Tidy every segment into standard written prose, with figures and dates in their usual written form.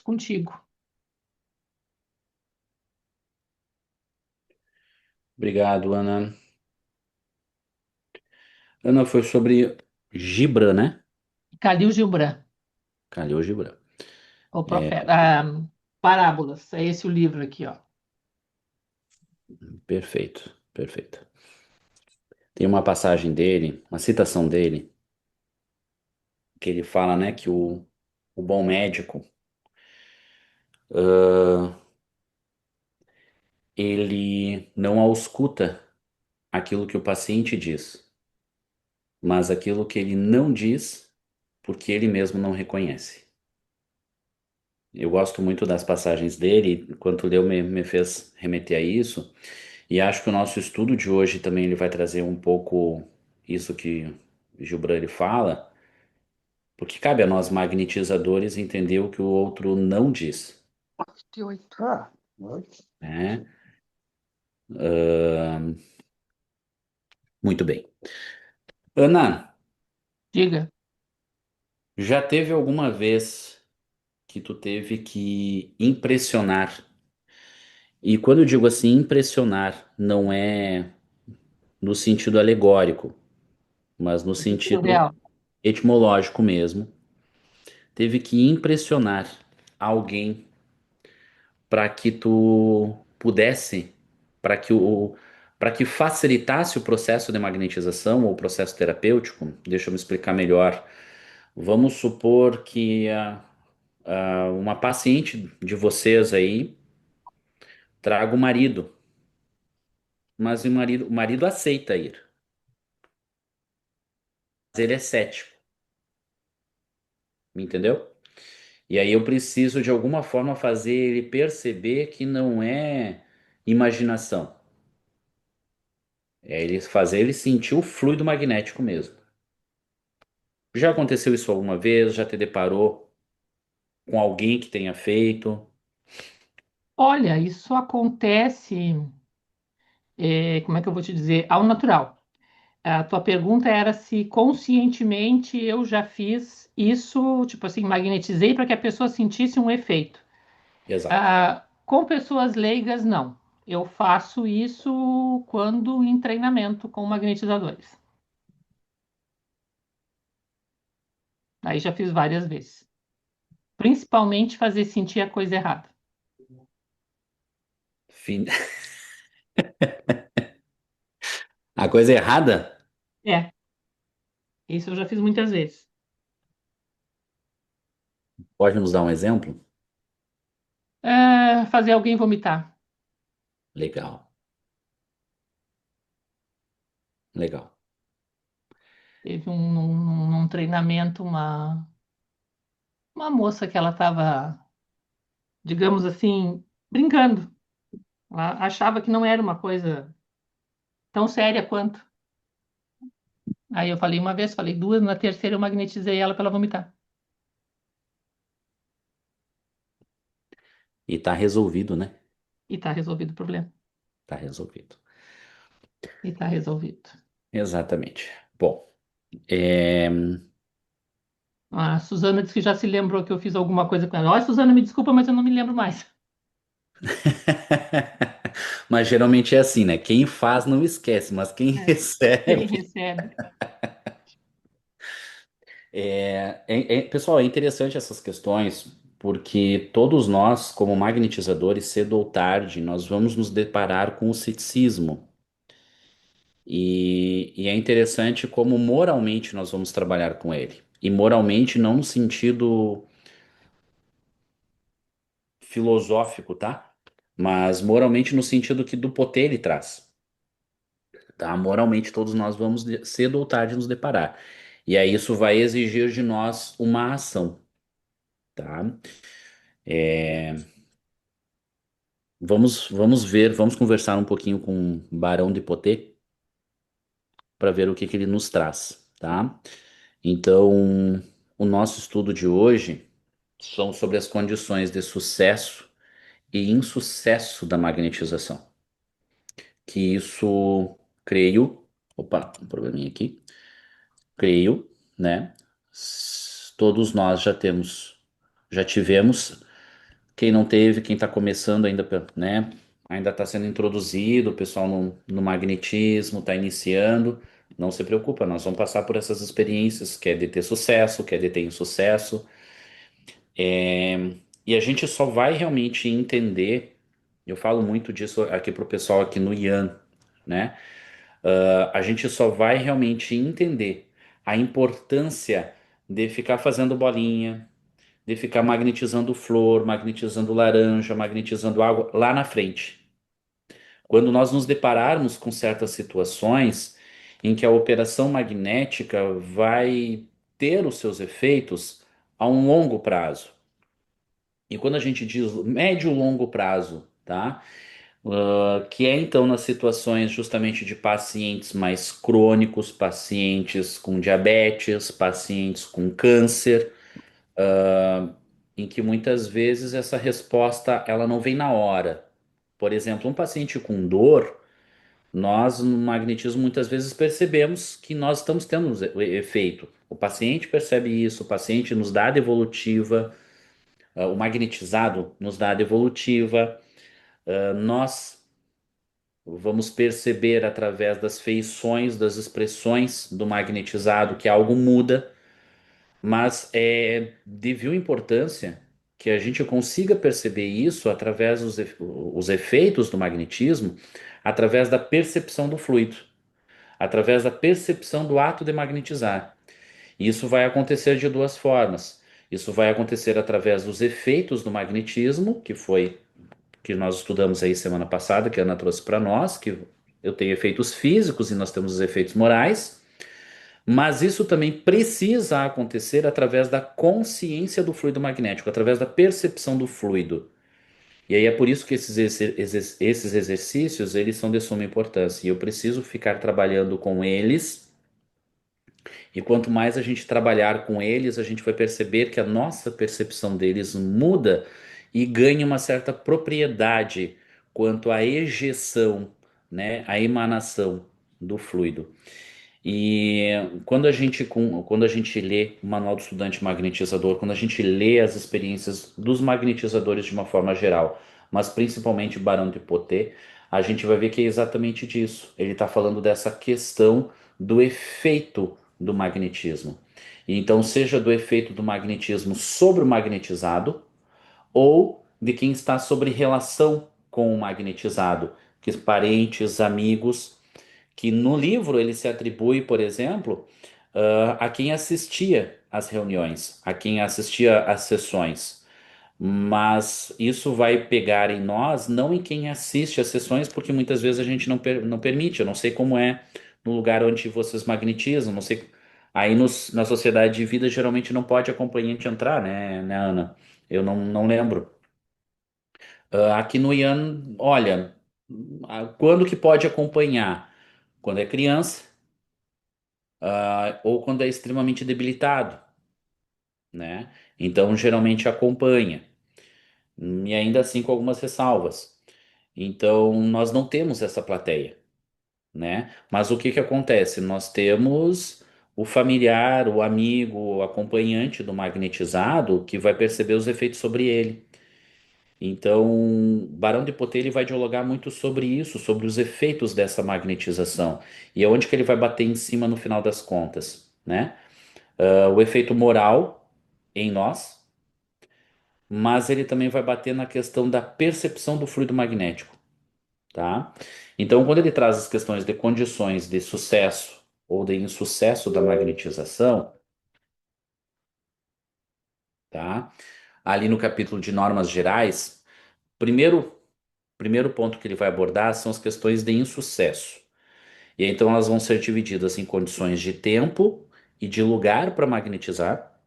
contigo. Obrigado, Ana. Ana, foi sobre Gibran, né? Khalil Gibran, Calhou Gibran. o É, profeta, Parábolas, é esse o livro aqui, ó. perfeito, perfeito. Tem uma passagem dele, uma citação dele, que ele fala, né, que o bom médico, ah, ele não ausculta aquilo que o paciente diz, mas aquilo que ele não diz, porque ele mesmo não reconhece. Eu gosto muito das passagens dele, enquanto leu me fez remeter a isso. E acho que o nosso estudo de hoje também ele vai trazer um pouco isso que Gilbran ele fala, porque cabe a nós magnetizadores entender o que o outro não diz, 28. Ah, né? Muito bem. Ana, diga. já teve alguma vez que tu teve que impressionar? E quando eu digo assim, impressionar, não é no sentido alegórico, mas no Sentido sentido real. etimológico mesmo. Teve que impressionar alguém para que tu pudesse, para que para que facilitasse o processo de magnetização ou o processo terapêutico. Deixa eu me explicar melhor. Vamos supor que uma paciente de vocês aí traga o marido, mas o marido aceita ir, mas ele é cético, entendeu? E aí eu preciso de alguma forma fazer ele perceber que não é imaginação. É ele fazer ele sentir o fluido magnético mesmo. Já aconteceu isso alguma vez? Já te deparou com alguém que tenha feito? Olha, isso acontece, como é que eu vou te dizer, ao natural. A tua pergunta era se conscientemente eu já fiz isso, tipo assim, magnetizei para que a pessoa sentisse um efeito. Exato. Com pessoas leigas, não. Eu faço isso quando em treinamento com magnetizadores. Aí já fiz várias vezes. Principalmente fazer sentir a coisa errada. Fin- A coisa errada? É, isso eu já fiz muitas vezes. Pode nos dar um exemplo? Fazer alguém vomitar. Legal, legal. Teve num treinamento uma moça que ela estava, digamos assim, brincando. Ela achava que não era uma coisa tão séria quanto. Aí eu falei uma vez, falei duas, na terceira eu magnetizei ela para ela vomitar. E tá resolvido, né? E tá resolvido o problema. Tá resolvido. E tá resolvido. Exatamente. Bom, é... A Suzana disse que já se lembrou que eu fiz alguma coisa com ela. Olha, Suzana, me desculpa, mas eu não me lembro mais. Mas geralmente é assim, né? Quem faz não esquece, mas quem É. Quem recebe. recebe? Pessoal, é interessante essas questões, porque todos nós, como magnetizadores, cedo ou tarde, nós vamos nos deparar com o ceticismo. E é interessante como moralmente nós vamos trabalhar com ele. E moralmente não no sentido filosófico, tá? Mas moralmente no sentido que do poder ele traz, tá? Moralmente todos nós vamos cedo ou tarde nos deparar. E aí isso vai exigir de nós uma ação, tá? Vamos ver, vamos conversar um pouquinho com o Barão de Potê para ver o que que ele nos traz, tá? Então, o nosso estudo de hoje são sobre as condições de sucesso e insucesso da magnetização. Que isso, creio, opa, um probleminha aqui, creio, né? Todos nós já tivemos Quem não teve, quem está começando ainda, né? Ainda está sendo introduzido, o pessoal no magnetismo está iniciando. Não se preocupa, nós vamos passar por essas experiências, quer de ter sucesso, quer de ter insucesso. E a gente só vai realmente entender. Eu falo muito disso aqui pro pessoal aqui no IAN, né? A gente só vai realmente entender a importância de ficar fazendo bolinha, de ficar magnetizando flor, magnetizando laranja, magnetizando água lá na frente. Quando nós nos depararmos com certas situações em que a operação magnética vai ter os seus efeitos a um longo prazo. E quando a gente diz médio e longo prazo, tá? Que é então nas situações justamente de pacientes mais crônicos, pacientes com diabetes, pacientes com câncer, em que muitas vezes essa resposta ela não vem na hora. Por exemplo, um paciente com dor, nós no magnetismo muitas vezes percebemos que nós estamos tendo o efeito. O paciente percebe isso, o paciente nos dá a devolutiva, o magnetizado nos dá a devolutiva, nós vamos perceber através das feições, das expressões do magnetizado que algo muda, mas é de viu importância que a gente consiga perceber isso através dos os efeitos do magnetismo, através da percepção do fluido, através da percepção do ato de magnetizar. E isso vai acontecer de duas formas. Isso vai acontecer através dos efeitos do magnetismo, que nós estudamos aí semana passada, que a Ana trouxe para nós, que eu tenho efeitos físicos e nós temos os efeitos morais, mas isso também precisa acontecer através da consciência do fluido magnético, através da percepção do fluido. E aí é por isso que esses exercícios, eles são de suma importância, e eu preciso ficar trabalhando com eles, e quanto mais a gente trabalhar com eles, a gente vai perceber que a nossa percepção deles muda e ganha uma certa propriedade quanto à ejeção, né, a emanação do fluido. E quando a gente lê o Manual do Estudante Magnetizador, quando a gente lê as experiências dos magnetizadores de uma forma geral, mas principalmente Barão de Potê, a gente vai ver que é exatamente disso. Ele está falando dessa questão do efeito do magnetismo. E então, seja do efeito do magnetismo sobre o magnetizado, ou de quem está sobre relação com o magnetizado, que parentes, amigos, que no livro ele se atribui, por exemplo, a quem assistia às reuniões, a quem assistia às sessões. Mas isso vai pegar em nós, não em quem assiste às sessões, porque muitas vezes a gente não permite. Eu não sei como é no lugar onde vocês magnetizam, não sei. Aí na sociedade de vida geralmente não pode acompanhante entrar, né, Ana? Eu não lembro. Aqui no IAN, olha, quando que pode acompanhar? Quando é criança, ou quando é extremamente debilitado, né? Então, geralmente acompanha, e ainda assim com algumas ressalvas. Então, nós não temos essa plateia, né? Mas o que que acontece? Nós temos o familiar, o amigo, o acompanhante do magnetizado que vai perceber os efeitos sobre ele. Então, Barão de Potê ele vai dialogar muito sobre isso, sobre os efeitos dessa magnetização e é onde que ele vai bater em cima no final das contas, né? O efeito moral em nós, mas ele também vai bater na questão da percepção do fluido magnético, tá? Então, quando ele traz as questões de condições de sucesso ou de insucesso da magnetização, tá? Ali no capítulo de normas gerais, primeiro ponto que ele vai abordar são as questões de insucesso. E aí, então elas vão ser divididas em condições de tempo e de lugar para magnetizar,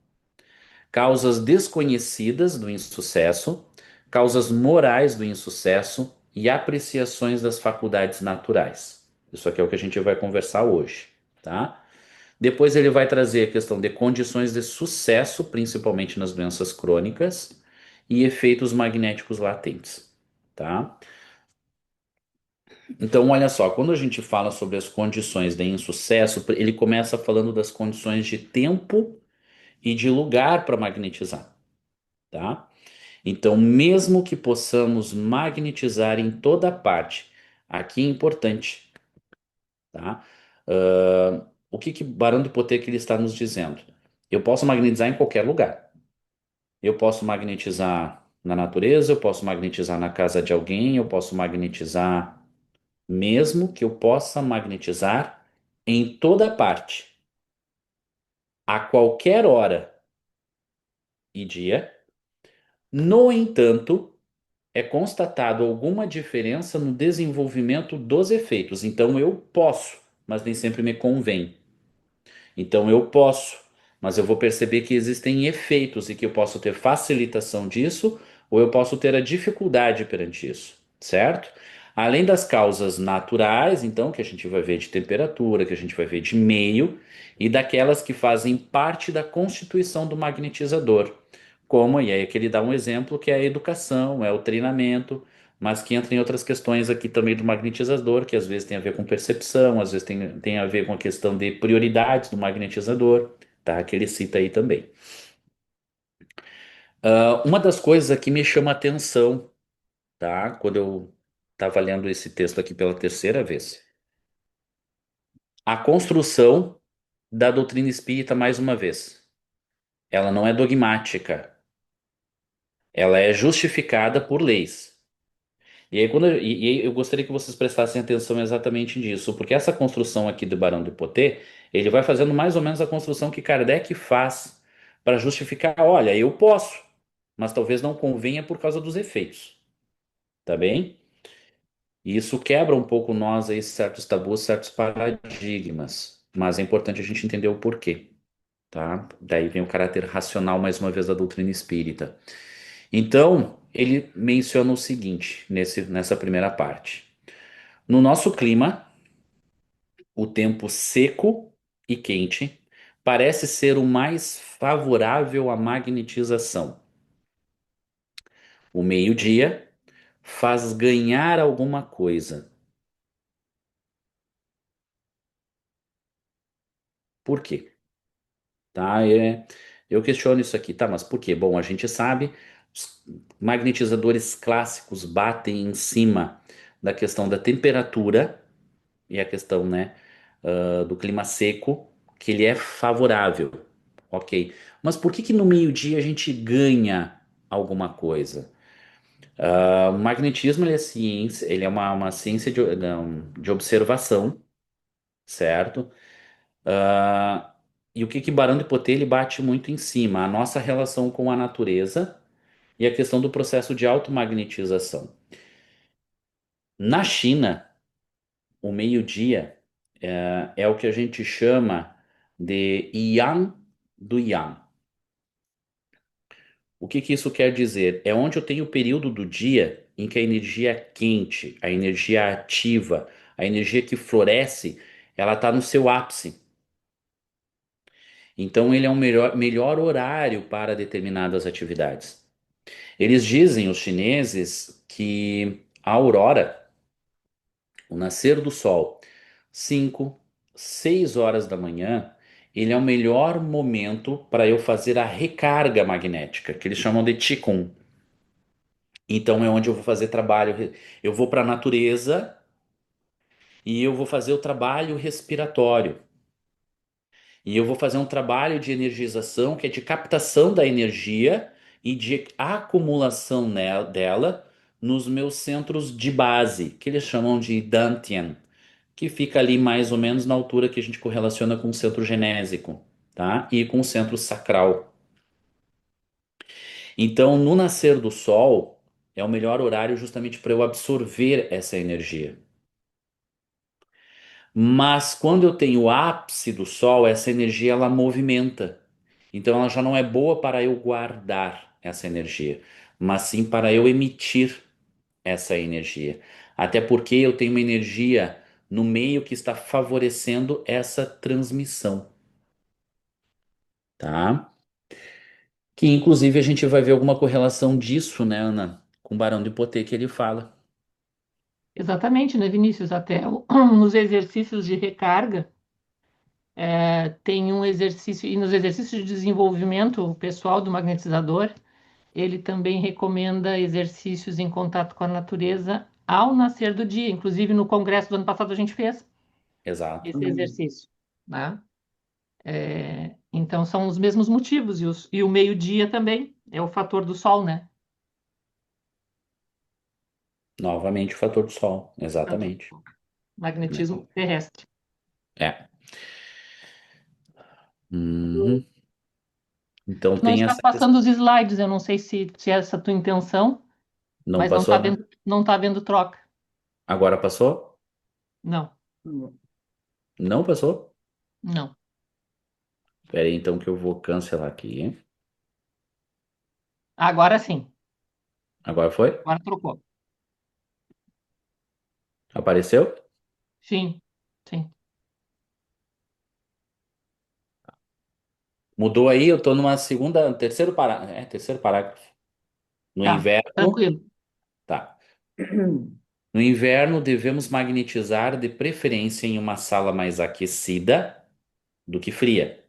causas desconhecidas do insucesso, causas morais do insucesso e apreciações das faculdades naturais. Isso aqui é o que a gente vai conversar hoje, tá? Depois ele vai trazer a questão de condições de sucesso, principalmente nas doenças crônicas, e efeitos magnéticos latentes, tá? Então, olha só, quando a gente fala sobre as condições de insucesso, ele começa falando das condições de tempo e de lugar para magnetizar, tá? Então, mesmo que possamos magnetizar em toda parte, aqui é importante, tá? O que que Barão de Poté que ele está nos dizendo? Eu posso magnetizar em qualquer lugar. Eu posso magnetizar na natureza, eu posso magnetizar na casa de alguém, eu posso magnetizar, mesmo que eu possa magnetizar em toda parte, a qualquer hora e dia. No entanto, é constatado alguma diferença no desenvolvimento dos efeitos. Então eu posso, mas nem sempre me convém. Então eu posso, mas eu vou perceber que existem efeitos e que eu posso ter facilitação disso, ou eu posso ter a dificuldade perante isso, certo? Além das causas naturais, então, que a gente vai ver de temperatura, que a gente vai ver de meio, e daquelas que fazem parte da constituição do magnetizador. Como, e aí que ele dá um exemplo, que é a educação, é o treinamento, mas que entra em outras questões aqui também do magnetizador, que às vezes tem a ver com percepção, às vezes tem a ver com a questão de prioridades do magnetizador, tá? Que ele cita aí também. Uma das coisas aqui me chama a atenção, tá? Quando eu estava lendo esse texto aqui pela terceira vez. A construção da doutrina espírita, mais uma vez, ela não é dogmática, ela é justificada por leis. E aí, e aí eu gostaria que vocês prestassem atenção exatamente nisso, porque essa construção aqui do Barão de Poté, ele vai fazendo mais ou menos a construção que Kardec faz para justificar, olha, eu posso, mas talvez não convenha por causa dos efeitos, tá bem? E isso quebra um pouco nós aí certos tabus, certos paradigmas, mas é importante a gente entender o porquê, tá? Daí vem o caráter racional mais uma vez da doutrina espírita. Então, ele menciona o seguinte nessa primeira parte. No nosso clima, o tempo seco e quente parece ser o mais favorável à magnetização. O meio-dia faz ganhar alguma coisa. Por quê? Tá? Eu questiono isso aqui, tá? Mas por quê? Bom, a gente sabe, os magnetizadores clássicos batem em cima da questão da temperatura e a questão, né, do clima seco, que ele é favorável, ok? Mas por que que no meio-dia a gente ganha alguma coisa? O magnetismo ele é ciência, ele é uma ciência não, de observação, certo? Ah, e o que que Barão de Poté ele bate muito em cima? A nossa relação com a natureza e a questão do processo de automagnetização. Na China, o meio-dia é o que a gente chama de Yang do Yang. O que que isso quer dizer? É onde eu tenho o período do dia em que a energia é quente, a energia ativa, a energia que floresce, ela está no seu ápice. Então ele é um melhor horário para determinadas atividades. Eles dizem, os chineses, que a aurora, o nascer do sol, 5, 6 horas da manhã, ele é o melhor momento para eu fazer a recarga magnética, que eles chamam de Qigong. Então é onde eu vou fazer trabalho. Eu vou para a natureza e eu vou fazer o trabalho respiratório. E eu vou fazer um trabalho de energização, que é de captação da energia e de acumulação dela nos meus centros de base, que eles chamam de Dantian, que fica ali mais ou menos na altura que a gente correlaciona com o centro genésico, tá? E com o centro sacral. Então, no nascer do sol é o melhor horário justamente para eu absorver essa energia. Mas quando eu tenho o ápice do sol, essa energia ela movimenta. Então ela já não é boa para eu guardar essa energia, mas sim para eu emitir essa energia. Até porque eu tenho uma energia no meio que está favorecendo essa transmissão, tá? Que inclusive a gente vai ver alguma correlação disso, né, Ana? Com o Barão de Poté que ele fala. Exatamente, né, Vinícius? Até nos exercícios de recarga, tem um exercício, e nos exercícios de desenvolvimento pessoal do magnetizador, Ele também recomenda exercícios em contato com a natureza ao nascer do dia. Inclusive, no congresso do ano passado, a gente fez Exato. esse exercício, né? Então, são os mesmos motivos. E o meio-dia também é o fator do sol, né? Novamente o fator do sol. Fator do Exatamente. sol. Né? Magnetismo terrestre. É. Uhum. Então Tu não tem estás essa questão. passando os slides, eu não sei se é essa a tua intenção, Não mas não passou, está né? não tá vendo troca. Agora passou? Não, Não passou? não. Espera aí, então que eu vou cancelar aqui, hein? Agora sim, Agora foi? agora trocou. Apareceu? Sim, sim. Mudou aí, eu tô numa segunda, terceiro parágrafo. No Tá, inverno, tranquilo. tá. No inverno, devemos magnetizar de preferência em uma sala mais aquecida do que fria.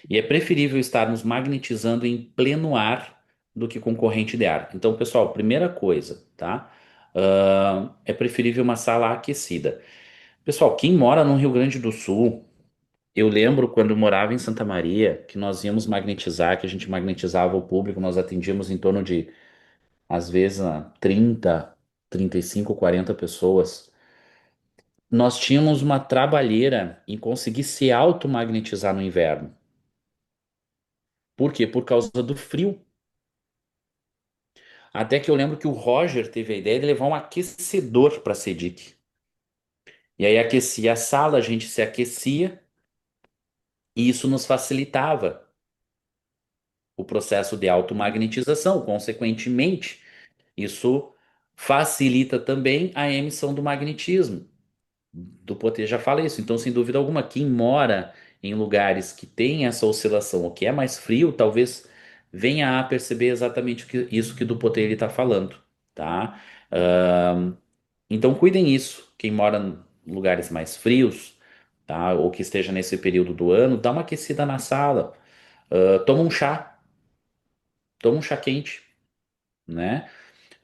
E é preferível estarmos magnetizando em pleno ar do que com corrente de ar. Então, pessoal, primeira coisa, tá? É preferível uma sala aquecida. Pessoal, quem mora no Rio Grande do Sul, eu lembro quando eu morava em Santa Maria, que nós íamos magnetizar, que a gente magnetizava o público, nós atendíamos em torno de, às vezes, 30, 35, 40 pessoas. Nós tínhamos uma trabalheira em conseguir se automagnetizar no inverno. Por quê? Por causa do frio. Até que eu lembro que o Roger teve a ideia de levar um aquecedor para a Sedic. E aí aquecia a sala, a gente se aquecia e isso nos facilitava o processo de automagnetização. Consequentemente, isso facilita também a emissão do magnetismo. Do poder já fala isso. Então, sem dúvida alguma, quem mora em lugares que tem essa oscilação, o que é mais frio, talvez venha a perceber exatamente isso que do poder ele está falando, tá? Então, cuidem isso. Quem mora em lugares mais frios, tá? Ou que esteja nesse período do ano, dá uma aquecida na sala. Toma um chá quente, né?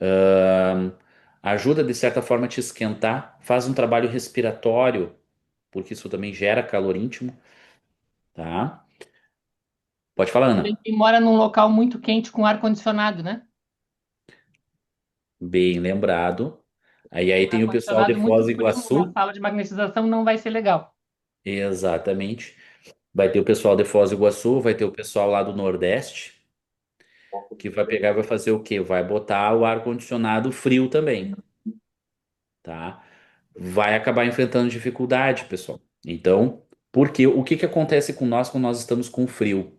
Ah, ajuda de certa forma a te esquentar, faz um trabalho respiratório, porque isso também gera calor íntimo, tá? Pode falar, Também Ana. quem mora num local muito quente com ar-condicionado, né? Bem lembrado. Aí Um tem o pessoal de ar-condicionado muito Foz do frio numa Iguaçu. sala de magnetização não vai ser legal. Exatamente. Vai ter o pessoal de Foz do Iguaçu, vai ter o pessoal lá do Nordeste, que vai pegar e vai fazer o quê? Vai botar o ar-condicionado frio também, tá? Vai acabar enfrentando dificuldade, pessoal. Então, porque o que que acontece com nós quando nós estamos com frio,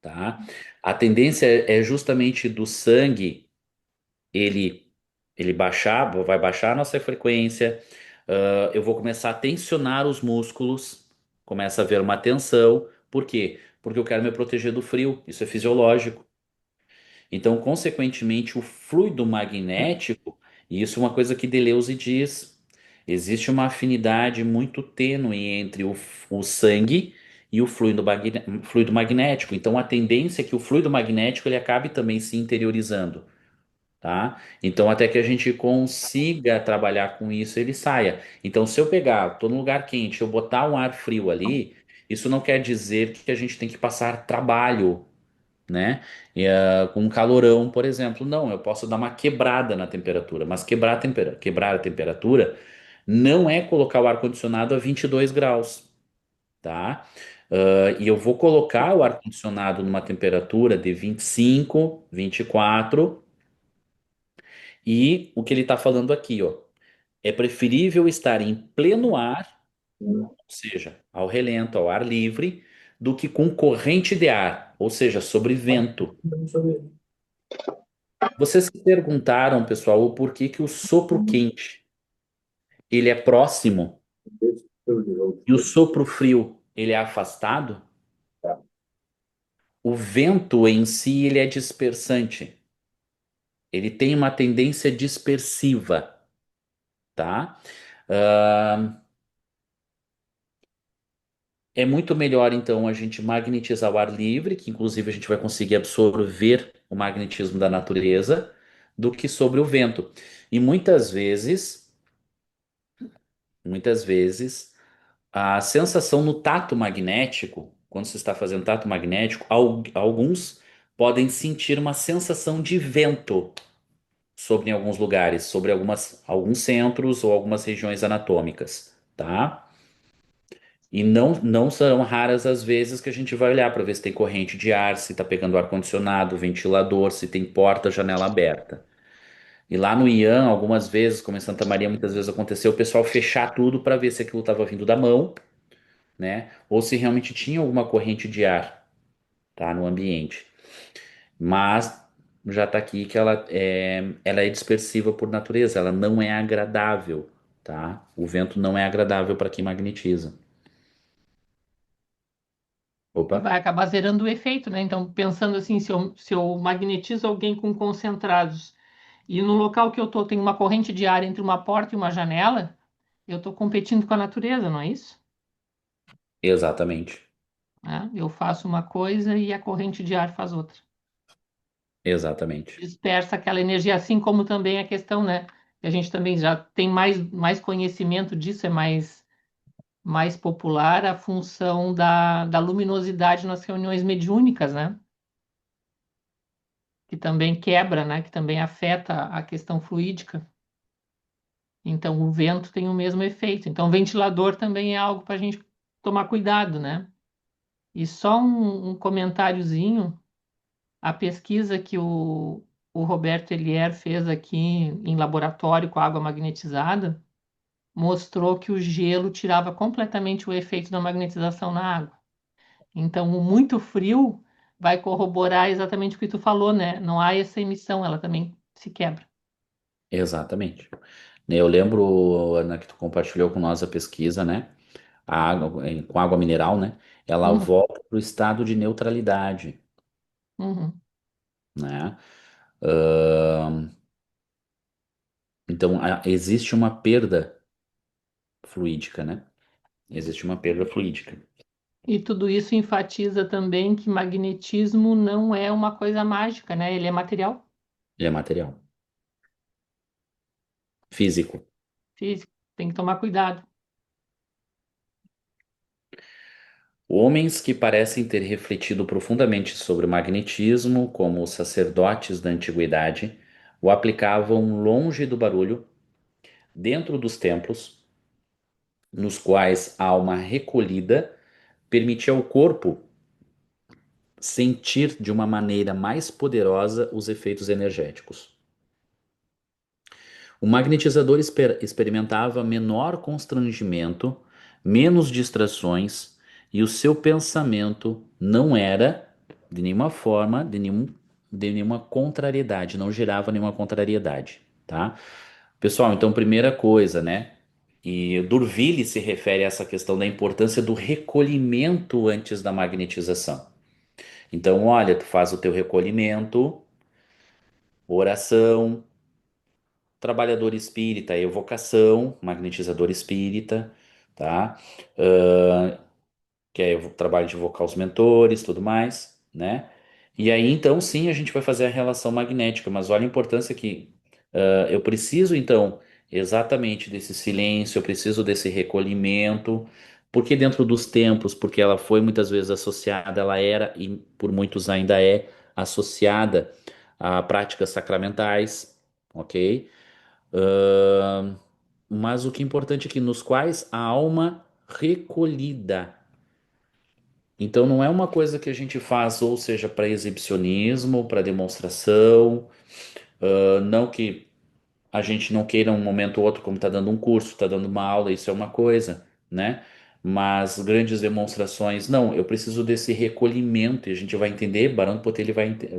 tá? A tendência é justamente do sangue ele baixar, vai baixar a nossa frequência. Eu vou começar a tensionar os músculos, começa a haver uma tensão. Por quê? Porque eu quero me proteger do frio. Isso é fisiológico. Então, consequentemente, o fluido magnético, e isso é uma coisa que Deleuze diz, existe uma afinidade muito tênue entre o sangue e o fluido magnético. Então, a tendência é que o fluido magnético ele acabe também se interiorizando, tá? Então, até que a gente consiga trabalhar com isso, ele saia. Então, se eu pegar, estou num lugar quente, eu botar um ar frio ali, isso não quer dizer que a gente tem que passar trabalho, né? Com um calorão, por exemplo. Não, eu posso dar uma quebrada na temperatura, mas quebrar a temperatura não é colocar o ar-condicionado a 22 graus, tá? E eu vou colocar o ar-condicionado numa temperatura de 25, 24, e o que ele está falando aqui, ó, é preferível estar em pleno ar, ou seja, ao relento, ao ar livre, do que com corrente de ar, ou seja, sobre vento. Vocês se perguntaram, pessoal, o porquê que o sopro quente ele é próximo e o sopro frio ele é afastado? O vento em si ele é dispersante. Ele tem uma tendência dispersiva, tá? Ah, é muito melhor então a gente magnetizar o ar livre, que inclusive a gente vai conseguir absorver o magnetismo da natureza, do que sobre o vento. E muitas vezes, a sensação no tato magnético, quando se está fazendo tato magnético, alguns podem sentir uma sensação de vento sobre alguns lugares, sobre alguns centros ou algumas regiões anatômicas, tá? E não serão raras as vezes que a gente vai olhar para ver se tem corrente de ar, se está pegando ar-condicionado, ventilador, se tem porta, janela aberta. E lá no Ian, algumas vezes, como em Santa Maria, muitas vezes aconteceu o pessoal fechar tudo para ver se aquilo estava vindo da mão, né? Ou se realmente tinha alguma corrente de ar, tá, no ambiente. Mas já está aqui que ela é dispersiva por natureza, ela não é agradável, tá? O vento não é agradável para quem magnetiza. E Opa, vai acabar zerando o efeito, né? Então, pensando assim, se eu magnetizo alguém com concentrados e no local que eu tô tem uma corrente de ar entre uma porta e uma janela, eu estou competindo com a natureza, não é isso? exatamente, Né? Eu faço uma coisa e a corrente de ar faz outra. exatamente, Dispersa aquela energia, assim como também a questão, né? Que a gente também já tem mais conhecimento disso, é mais popular a função da luminosidade nas reuniões mediúnicas, né? Que também quebra, né? Que também afeta a questão fluídica. Então, o vento tem o mesmo efeito. Então, o ventilador também é algo para a gente tomar cuidado, né? E só um comentáriozinho, a pesquisa que o Roberto Elier fez aqui em laboratório com água magnetizada mostrou que o gelo tirava completamente o efeito da magnetização na água. Então, o muito frio vai corroborar exatamente o que tu falou, né? Não há essa emissão, ela também se quebra. exatamente. Eu lembro, Ana, que tu compartilhou com nós a pesquisa, né? A água, com água mineral, né? Ela Uhum, volta para o estado de neutralidade, uhum. né? Ahn, então, existe uma perda fluídica, né? Existe uma perda fluídica. E tudo isso enfatiza também que magnetismo não é uma coisa mágica, né? Ele é material, Ele é material, físico. físico, tem que tomar cuidado. Homens que parecem ter refletido profundamente sobre o magnetismo, como os sacerdotes da antiguidade, o aplicavam longe do barulho, dentro dos templos, nos quais a alma recolhida permitia ao corpo sentir de uma maneira mais poderosa os efeitos energéticos. O magnetizador experimentava menor constrangimento, menos distrações, e o seu pensamento não era, de nenhuma forma, de nenhuma contrariedade, não gerava nenhuma contrariedade, tá? Pessoal, então, primeira coisa, né? E Durville se refere a essa questão da importância do recolhimento antes da magnetização. Então, olha, tu faz o teu recolhimento, oração, trabalhador espírita, evocação, magnetizador espírita, tá? Que é o trabalho de evocar os mentores, tudo mais, né? E aí, então, sim, a gente vai fazer a relação magnética, mas olha a importância que eu preciso, então, exatamente desse silêncio, eu preciso desse recolhimento, porque dentro dos templos, porque ela foi muitas vezes associada, ela era, e por muitos ainda é, associada a práticas sacramentais, ok? Ahn, mas o que é importante é que nos quais a alma recolhida. Então não é uma coisa que a gente faz, ou seja, para exibicionismo, para demonstração, não que a gente não queira um momento ou outro, como está dando um curso, está dando uma aula, isso é uma coisa, né? Mas grandes demonstrações, não, eu preciso desse recolhimento, e a gente vai entender, Barão do Poder ele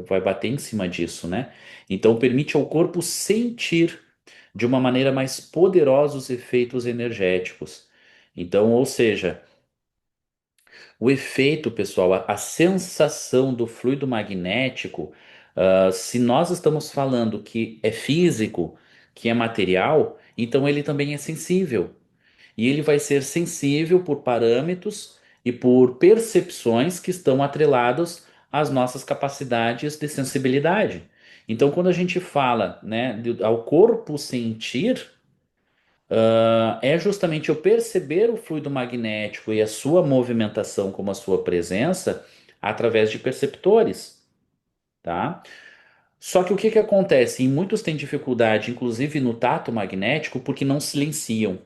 vai bater em cima disso, né? Então permite ao corpo sentir de uma maneira mais poderosa os efeitos energéticos. Então, ou seja, o efeito, pessoal, a sensação do fluido magnético, se nós estamos falando que é físico, que é material, então ele também é sensível. E ele vai ser sensível por parâmetros e por percepções que estão atreladas às nossas capacidades de sensibilidade. Então, quando a gente fala, né, ao corpo sentir, é justamente eu perceber o fluido magnético e a sua movimentação como a sua presença através de perceptores, tá? Só que o que que acontece? E muitos têm dificuldade, inclusive no tato magnético, porque não silenciam.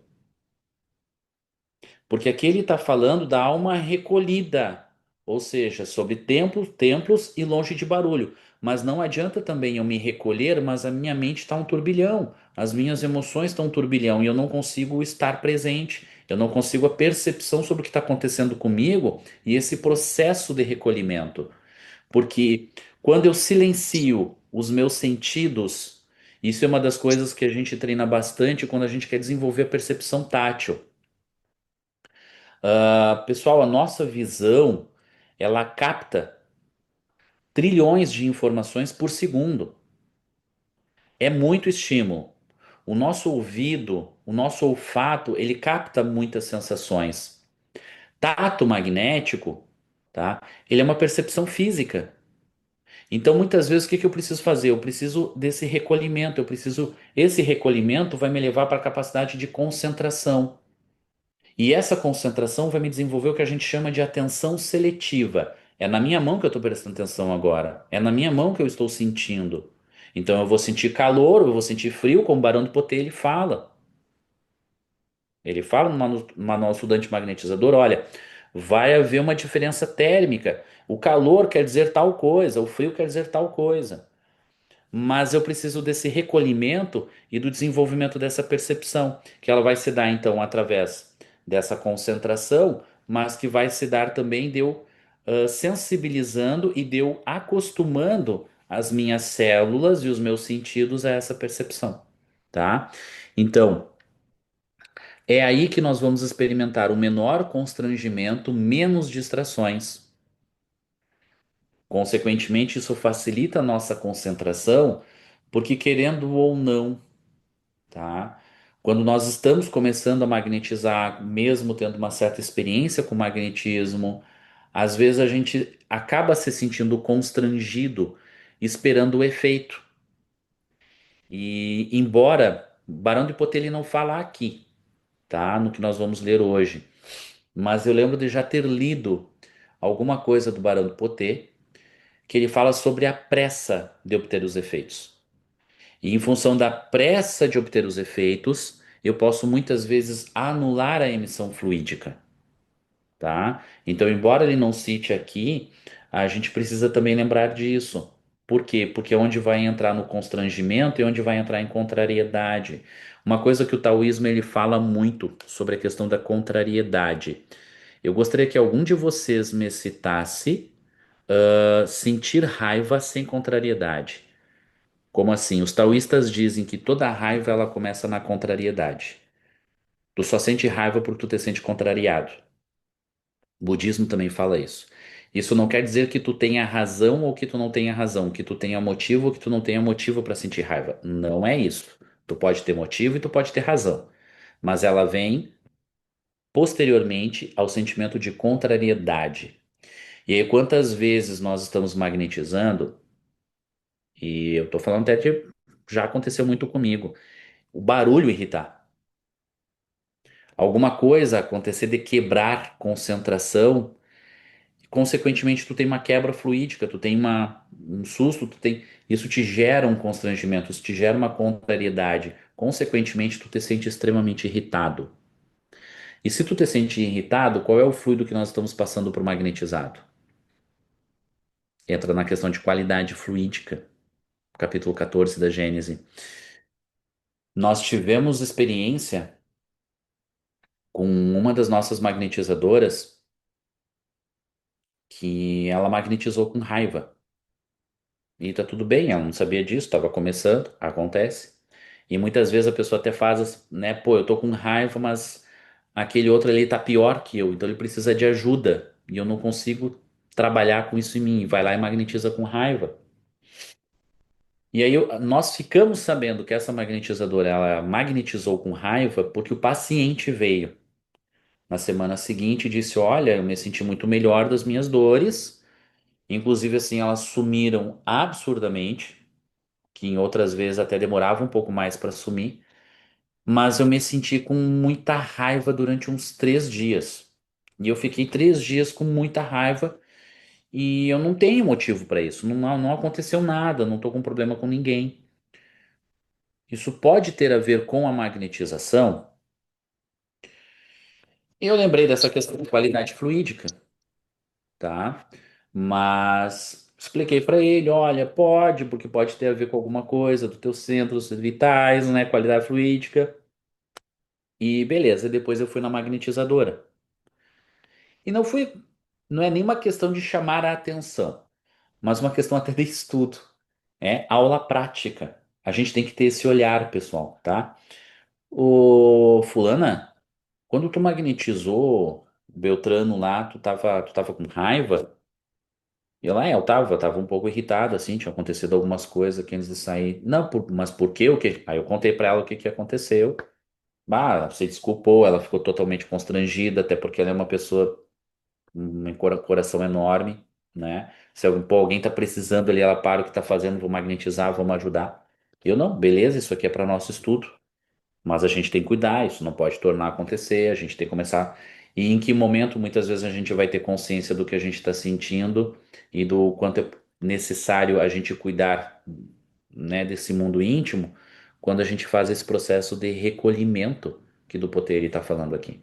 Porque aqui ele está falando da alma recolhida, ou seja, sobre templos e longe de barulho. Mas não adianta também eu me recolher, mas a minha mente está um turbilhão, as minhas emoções estão um turbilhão e eu não consigo estar presente, eu não consigo a percepção sobre o que está acontecendo comigo e esse processo de recolhimento. Porque quando eu silencio os meus sentidos, isso é uma das coisas que a gente treina bastante quando a gente quer desenvolver a percepção tátil. Pessoal, a nossa visão, ela capta trilhões de informações por segundo. É muito estímulo. O nosso ouvido, o nosso olfato, ele capta muitas sensações. Tato magnético, tá? Ele é uma percepção física. Então, muitas vezes, o que que eu preciso fazer? Eu preciso desse recolhimento. Esse recolhimento vai me levar para a capacidade de concentração. E essa concentração vai me desenvolver o que a gente chama de atenção seletiva. É na minha mão que eu estou prestando atenção agora. É na minha mão que eu estou sentindo. Então eu vou sentir calor, eu vou sentir frio, como o Barão do Potê ele fala. Ele fala no manual estudante magnetizador, olha, vai haver uma diferença térmica. O calor quer dizer tal coisa, o frio quer dizer tal coisa. Mas eu preciso desse recolhimento e do desenvolvimento dessa percepção, que ela vai se dar então através dessa concentração, mas que vai se dar também de eu sensibilizando e de eu acostumando as minhas células e os meus sentidos a essa percepção, tá? Então, é aí que nós vamos experimentar o menor constrangimento, menos distrações. Consequentemente, isso facilita a nossa concentração, porque querendo ou não, tá? Quando nós estamos começando a magnetizar, mesmo tendo uma certa experiência com magnetismo, às vezes a gente acaba se sentindo constrangido, esperando o efeito. E embora Barão de Potê ele não fala aqui, tá? No que nós vamos ler hoje, mas eu lembro de já ter lido alguma coisa do Barão de Potê que ele fala sobre a pressa de obter os efeitos. E em função da pressa de obter os efeitos, eu posso muitas vezes anular a emissão fluídica, tá? Então, embora ele não cite aqui, a gente precisa também lembrar disso. Por quê? Porque é onde vai entrar no constrangimento e onde vai entrar em contrariedade. Uma coisa que o taoísmo ele fala muito sobre a questão da contrariedade. Eu gostaria que algum de vocês me citasse sentir raiva sem contrariedade. Como assim? Os taoístas dizem que toda raiva ela começa na contrariedade. Tu só sente raiva porque tu te sente contrariado. O budismo também fala isso. Isso não quer dizer que tu tenha razão ou que tu não tenha razão, que tu tenha motivo ou que tu não tenha motivo para sentir raiva. Não é isso. Tu pode ter motivo e tu pode ter razão, mas ela vem posteriormente ao sentimento de contrariedade. E aí, quantas vezes nós estamos magnetizando, e eu tô falando até de já aconteceu muito comigo, o barulho irritar. Alguma coisa acontecer de quebrar concentração, consequentemente tu tem uma quebra fluídica, tu tem um susto, isso te gera um constrangimento, isso te gera uma contrariedade. Consequentemente, tu te sente extremamente irritado. E se tu te sente irritado, qual é o fluido que nós estamos passando para o magnetizado? Entra na questão de qualidade fluídica, capítulo 14 da Gênese. Nós tivemos experiência com uma das nossas magnetizadoras que ela magnetizou com raiva. E tá tudo bem, ela não sabia disso, estava começando, acontece. E muitas vezes a pessoa até faz, né, pô, eu tô com raiva, mas aquele outro ali tá pior que eu, então ele precisa de ajuda. E eu não consigo trabalhar com isso em mim. Vai lá e magnetiza com raiva. E aí nós ficamos sabendo que essa magnetizadora, ela magnetizou com raiva porque o paciente veio. na semana seguinte e disse: Olha, eu me senti muito melhor das minhas dores. Inclusive, assim, elas sumiram absurdamente, que em outras vezes até demorava um pouco mais para sumir. Mas eu me senti com muita raiva durante uns 3 dias. E eu fiquei 3 dias com muita raiva e eu não tenho motivo para isso. Não aconteceu nada, não estou com problema com ninguém. Isso pode ter a ver com a magnetização. Eu lembrei dessa questão de qualidade fluídica, tá? Mas expliquei para ele, olha, pode, porque pode ter a ver com alguma coisa dos teus centros vitais, né? Qualidade fluídica. E beleza, depois eu fui na magnetizadora. E não é nenhuma questão de chamar a atenção, mas uma questão até de estudo. É aula prática. A gente tem que ter esse olhar, pessoal, tá? Ô, fulana, quando tu magnetizou o Beltrano lá, tu tava com raiva? E ela, eu tava um pouco irritado, assim, tinha acontecido algumas coisas aqui antes de sair. Não, mas por quê? O quê? Aí eu contei pra ela o que que aconteceu. Bah, ela se desculpou, ela ficou totalmente constrangida, até porque ela é uma pessoa coração enorme, né? Se alguém, pô, alguém tá precisando ali, ela para o que tá fazendo, vou magnetizar, vamos ajudar. Eu não, beleza, isso aqui é para nosso estudo, mas a gente tem que cuidar, isso não pode tornar a acontecer, a gente tem que começar. E em que momento muitas vezes a gente vai ter consciência do que a gente está sentindo e do quanto é necessário a gente cuidar, né, desse mundo íntimo, quando a gente faz esse processo de recolhimento que do Poteri está falando aqui.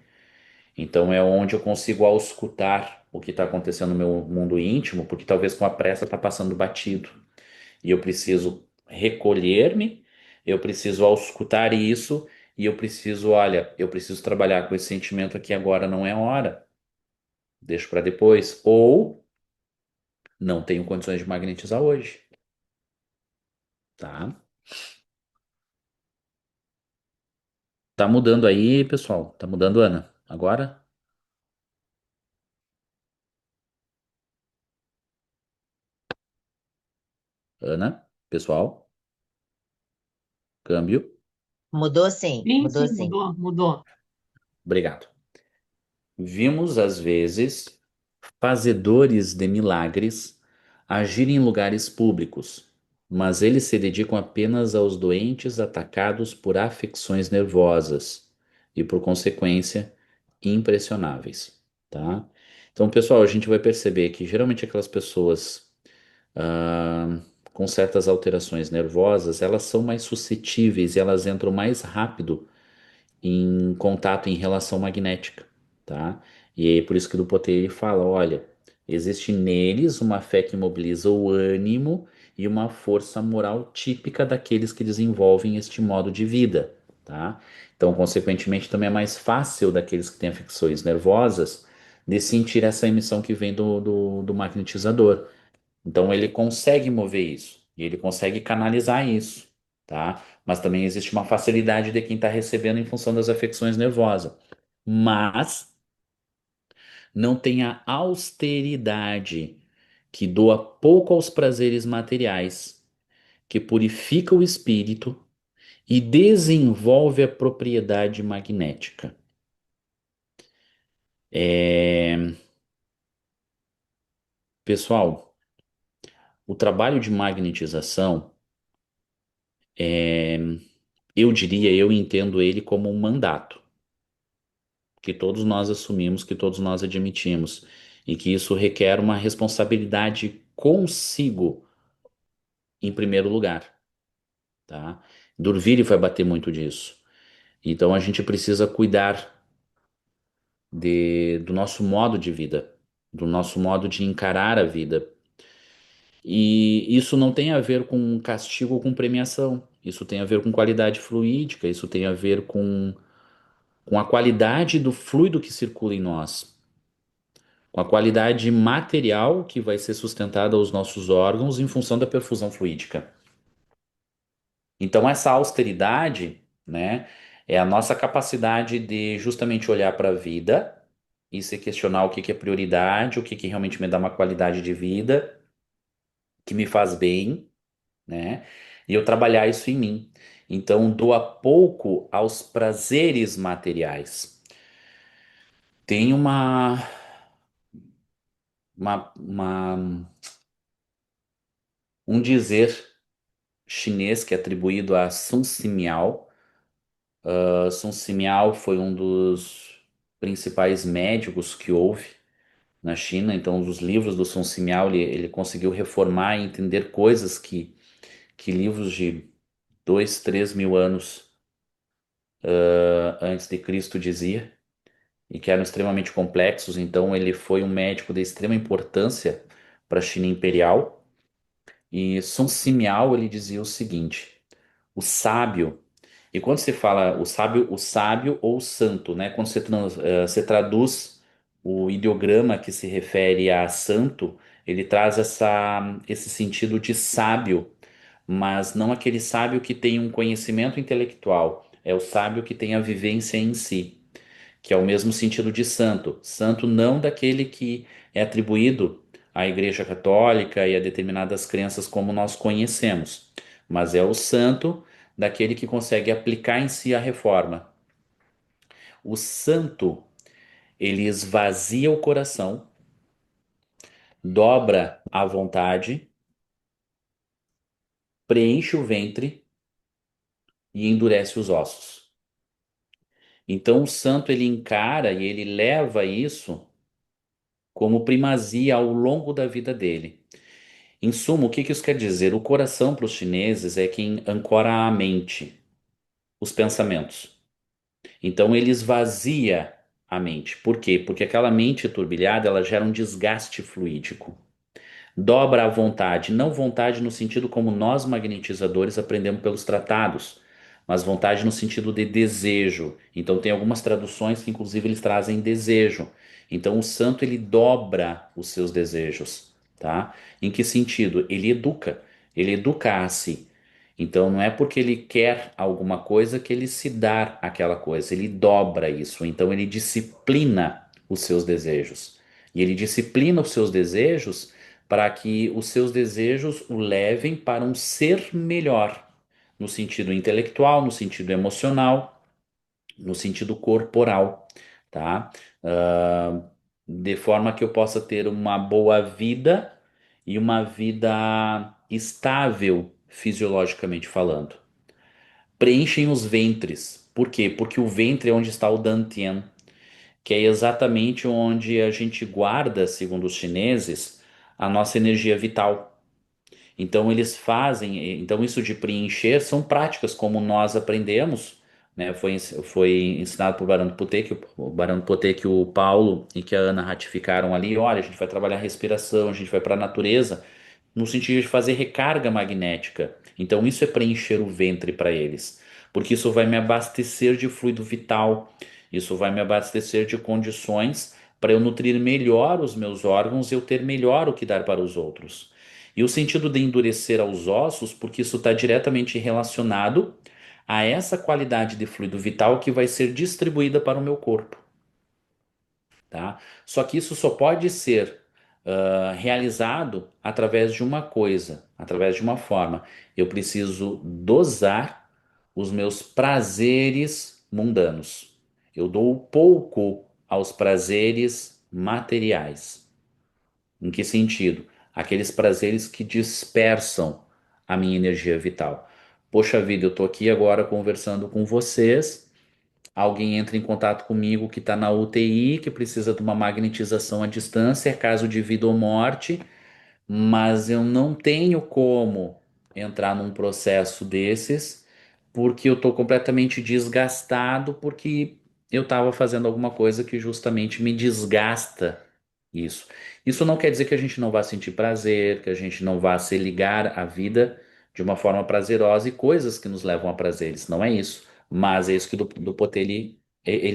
Então é onde eu consigo auscultar o que está acontecendo no meu mundo íntimo, porque talvez com a pressa está passando batido. E eu preciso recolher-me, eu preciso auscultar isso, e eu preciso, olha, eu preciso trabalhar com esse sentimento aqui agora, não é hora, deixo para depois. Ou não tenho condições de magnetizar hoje, tá? Tá mudando aí, pessoal. Tá mudando, Ana. Agora, Ana, pessoal, câmbio. Sim, Mudou sim, sim. mudou, mudou. Obrigado. Vimos às vezes fazedores de milagres agir em lugares públicos, mas eles se dedicam apenas aos doentes atacados por afecções nervosas e, por consequência, impressionáveis, tá? Então, pessoal, a gente vai perceber que geralmente aquelas pessoas ah, com certas alterações nervosas, elas são mais suscetíveis e elas entram mais rápido em contato em relação magnética, tá? E aí por isso que o Dupotet ele fala, olha, existe neles uma fé que mobiliza o ânimo e uma força moral típica daqueles que desenvolvem este modo de vida, tá? Então, consequentemente, também é mais fácil daqueles que têm afecções nervosas de sentir essa emissão que vem do magnetizador. Então ele consegue mover isso e ele consegue canalizar isso, tá? Mas também existe uma facilidade de quem está recebendo em função das afecções nervosas. Mas não tem a austeridade que doa pouco aos prazeres materiais, que purifica o espírito e desenvolve a propriedade magnética. É... Pessoal, o trabalho de magnetização é eu diria, eu entendo ele como um mandato, que todos nós assumimos, que todos nós admitimos, e que isso requer uma responsabilidade consigo em primeiro lugar, tá? Durville vai bater muito disso. Então a gente precisa cuidar do nosso modo de vida, do nosso modo de encarar a vida. E isso não tem a ver com castigo ou com premiação. Isso tem a ver com qualidade fluídica, isso tem a ver com a qualidade do fluido que circula em nós, com a qualidade material que vai ser sustentada aos nossos órgãos em função da perfusão fluídica. Então, essa austeridade, né, é a nossa capacidade de justamente olhar para a vida e se questionar o que que é prioridade, o que que realmente me dá uma qualidade de vida, que me faz bem, né, e eu trabalhar isso em mim. Então, doa pouco aos prazeres materiais. Tem uma, um dizer chinês que é atribuído a Sun Simiao. Sun Simiao foi um dos principais médicos que houve na China. Então, os livros do Sun Simiao, ele conseguiu reformar e entender coisas que livros de 2, 3 mil anos antes de Cristo dizia, e que eram extremamente complexos. Então, ele foi um médico de extrema importância para a China imperial. E Sun Simiao, ele dizia o seguinte: o sábio. E quando se fala o sábio ou o santo, né? Quando você traduz o ideograma que se refere a santo, ele traz esse sentido de sábio, mas não aquele sábio que tem um conhecimento intelectual, é o sábio que tem a vivência em si, que é o mesmo sentido de santo. Santo não daquele que é atribuído à Igreja Católica e a determinadas crenças como nós conhecemos, mas é o santo daquele que consegue aplicar em si a reforma. O santo, ele esvazia o coração, dobra a vontade, preenche o ventre e endurece os ossos. Então o santo ele encara e ele leva isso como primazia ao longo da vida dele. Em suma, o que que isso quer dizer? O coração para os chineses é quem ancora a mente, os pensamentos. Então ele esvazia a mente. Por quê? Porque aquela mente turbilhada, ela gera um desgaste fluídico. Dobra a vontade, não vontade no sentido como nós magnetizadores aprendemos pelos tratados, mas vontade no sentido de desejo. Então tem algumas traduções que inclusive eles trazem desejo. Então o santo ele dobra os seus desejos, tá? Em que sentido? Ele educa a si. Então não é porque ele quer alguma coisa que ele se dá aquela coisa, ele dobra isso. Então ele disciplina os seus desejos. E ele disciplina os seus desejos para que os seus desejos o levem para um ser melhor, no sentido intelectual, no sentido emocional, no sentido corporal, tá? Ah, de forma que eu possa ter uma boa vida e uma vida estável fisiologicamente falando. Preenchem os ventres. Por quê? Porque o ventre é onde está o Dantian, que é exatamente onde a gente guarda, segundo os chineses, a nossa energia vital. Então eles fazem, então isso de preencher são práticas como nós aprendemos, né? Foi ensinado por Barão do Potê, o Barão do Potê que o Paulo e que a Ana ratificaram ali. Olha, a gente vai trabalhar respiração, a gente vai para a natureza, no sentido de fazer recarga magnética. Então isso é preencher o ventre para eles, porque isso vai me abastecer de fluido vital, isso vai me abastecer de condições para eu nutrir melhor os meus órgãos e eu ter melhor o que dar para os outros. E o sentido de endurecer aos ossos, porque isso está diretamente relacionado a essa qualidade de fluido vital que vai ser distribuída para o meu corpo, tá? Só que isso só pode ser realizado através de uma coisa, através de uma forma. Eu preciso dosar os meus prazeres mundanos. Eu dou pouco aos prazeres materiais. Em que sentido? Aqueles prazeres que dispersam a minha energia vital. Poxa vida, eu tô aqui agora conversando com vocês. Alguém entra em contato comigo que está na UTI, que precisa de uma magnetização à distância, é caso de vida ou morte, mas eu não tenho como entrar num processo desses porque eu estou completamente desgastado porque eu estava fazendo alguma coisa que justamente me desgasta isso. Isso não quer dizer que a gente não vá sentir prazer, que a gente não vá se ligar à vida de uma forma prazerosa e coisas que nos levam a prazeres, não é isso. Mas é isso que do Poté ele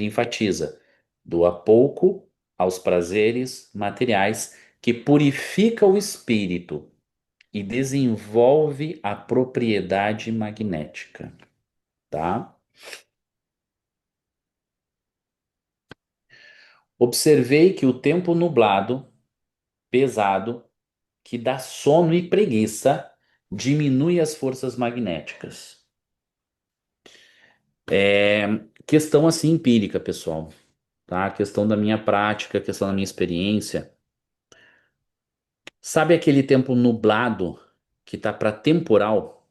enfatiza. Doa pouco aos prazeres materiais que purifica o espírito e desenvolve a propriedade magnética, tá? Observei que o tempo nublado, pesado, que dá sono e preguiça, diminui as forças magnéticas. É questão assim empírica, pessoal, tá? A questão da minha prática, a questão da minha experiência. Sabe aquele tempo nublado que tá para temporal?